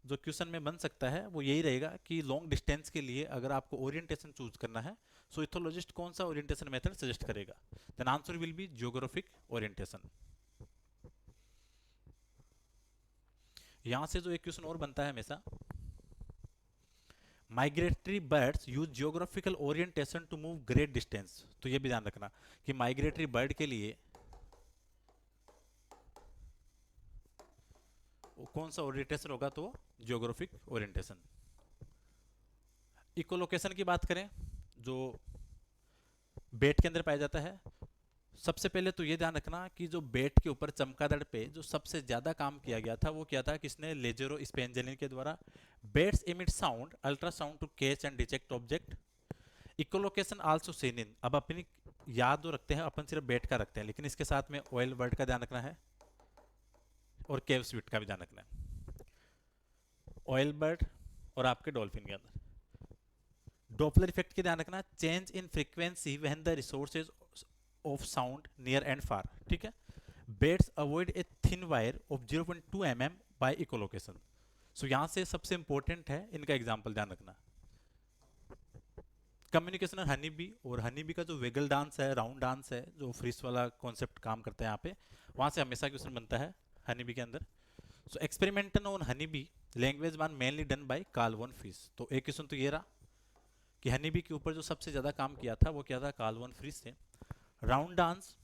जो क्वेश्चन में बन सकता है वो यही रहेगा कि लॉन्ग डिस्टेंस के लिए अगर आपको ओरिएंटेशन चूज करना है सो इथोलॉजिस्ट कौन सा ओरिएंटेशन मेथड सजेस्ट करेगा, then answer will be geographic orientation. यहां से जो एक क्वेश्चन और बनता है हमेशा, migratory birds use geographical orientation to move great distance, तो ये भी ध्यान रखना कि माइग्रेटरी बर्ड के लिए कौन सा ओरिएंटेशन होगा, तो जियोग्राफिक ओरिएंटेशन। इकोलोकेशन की बात करें जो बेट के अंदर पाया जाता है, सबसे पहले तो ये ध्यान रखना कि जो बेट के ऊपर चमगादड़ पे जो सबसे ज्यादा काम किया गया था वो क्या था, किसने, लेजेरो स्पेंजेलिन के द्वारा। Bats emit sound ultrasound to catch and detect object. Echolocation also seen in, अब अपनी याद जो रखते हैं अपन सिर्फ बेट का रखते हैं, लेकिन इसके साथ में ऑयल बर्ड का ध्यान रखना है और केव स्वीट का भी ध्यान रखना है। ऑयल बर्ड और आपके डॉल्फिन के अंदर डॉपलर इफेक्ट के ध्यान रखना, change in frequency when the resources of sound near and far, ठीक है। Bats avoid a thin wire of 0.2 mm by echolocation, so यहाँ से सबसे इंपॉर्टेंट है इनका एग्जाम्पल ध्यान रखना, कम्युनिकेशन और हनी बी। और हनी बी का जो वेगल डांस है, राउंड डांस है, जो फ्रीज वाला कॉन्सेप्ट काम करता है यहाँ पे, वहाँ से हमेशा क्वेश्चन बनता है हनी बी के अंदर। So experimental on honey bee language one mainly done by Karl von Frisch. तो एक क्वेश्चन तो ये रहा कि हनी बी के ऊपर जो सबसे ज़्यादा काम किया था वो क्या था, कार्ल वन फ्रीज से। राउंड डांस,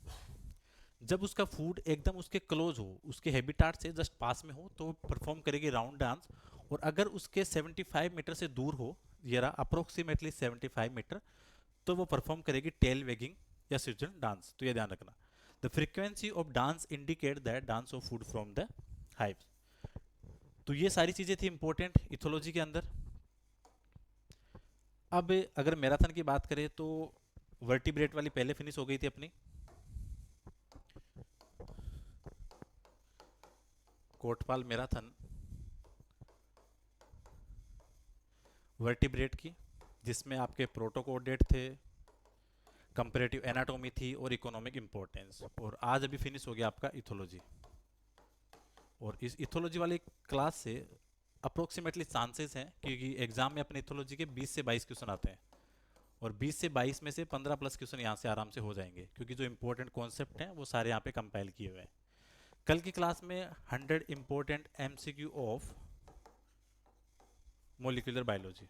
जब उसका फूड एकदम उसके क्लोज हो, उसके हैबिटाट से जस्ट पास में हो, तो परफॉर्म करेगी राउंड डांस। और अगर उसके 75 मीटर से दूर हो, ये रहा अप्रोक्सीमेटली 75 मीटर, तो वो परफॉर्म करेगी टेल वेगिंग या स्विट्जरलैंड डांस। तो ये ध्यान रखना, the frequency of dance indicate that dance of food from the hive. तो ये सारी चीज़ें थी इंपॉर्टेंट इथोलॉजी के अंदर। अब अगर मैराथन की बात करें तो वर्टिब्रेट वाली पहले फिनिश हो गई थी अपनी, कोटपाल मैराथन वर्टिब्रेट की, जिसमें आपके प्रोटोकोडेट थे, कंपेरेटिव एनाटॉमी थी और इकोनॉमिक इंपॉर्टेंस। और आज अभी फिनिश हो गया आपका इथोलॉजी। और इस इथोलॉजी वाली क्लास से अप्रोक्सीमेटली चांसेस हैं, क्योंकि एग्जाम में अपने इथोलॉजी के 20 से 22 क्वेश्चन आते हैं, और 20 से 22 में से 15 प्लस क्वेश्चन यहाँ से आराम से हो जाएंगे, क्योंकि जो इंपॉर्टेंट कॉन्सेप्ट हैं वो सारे यहाँ पे कंपाइल किए हुए हैं। कल की क्लास में 100 important MCQ of molecular biology,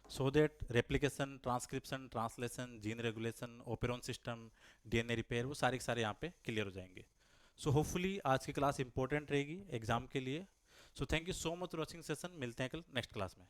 so that replication, transcription, translation, gene regulation, operon system, DNA repair, वो सारे के सारे यहाँ पे क्लियर हो जाएंगे। सो होपफुली आज की क्लास इंपॉर्टेंट रहेगी एग्जाम के लिए। So thank you so much for watching session, मिलते हैं कल नेक्स्ट क्लास में।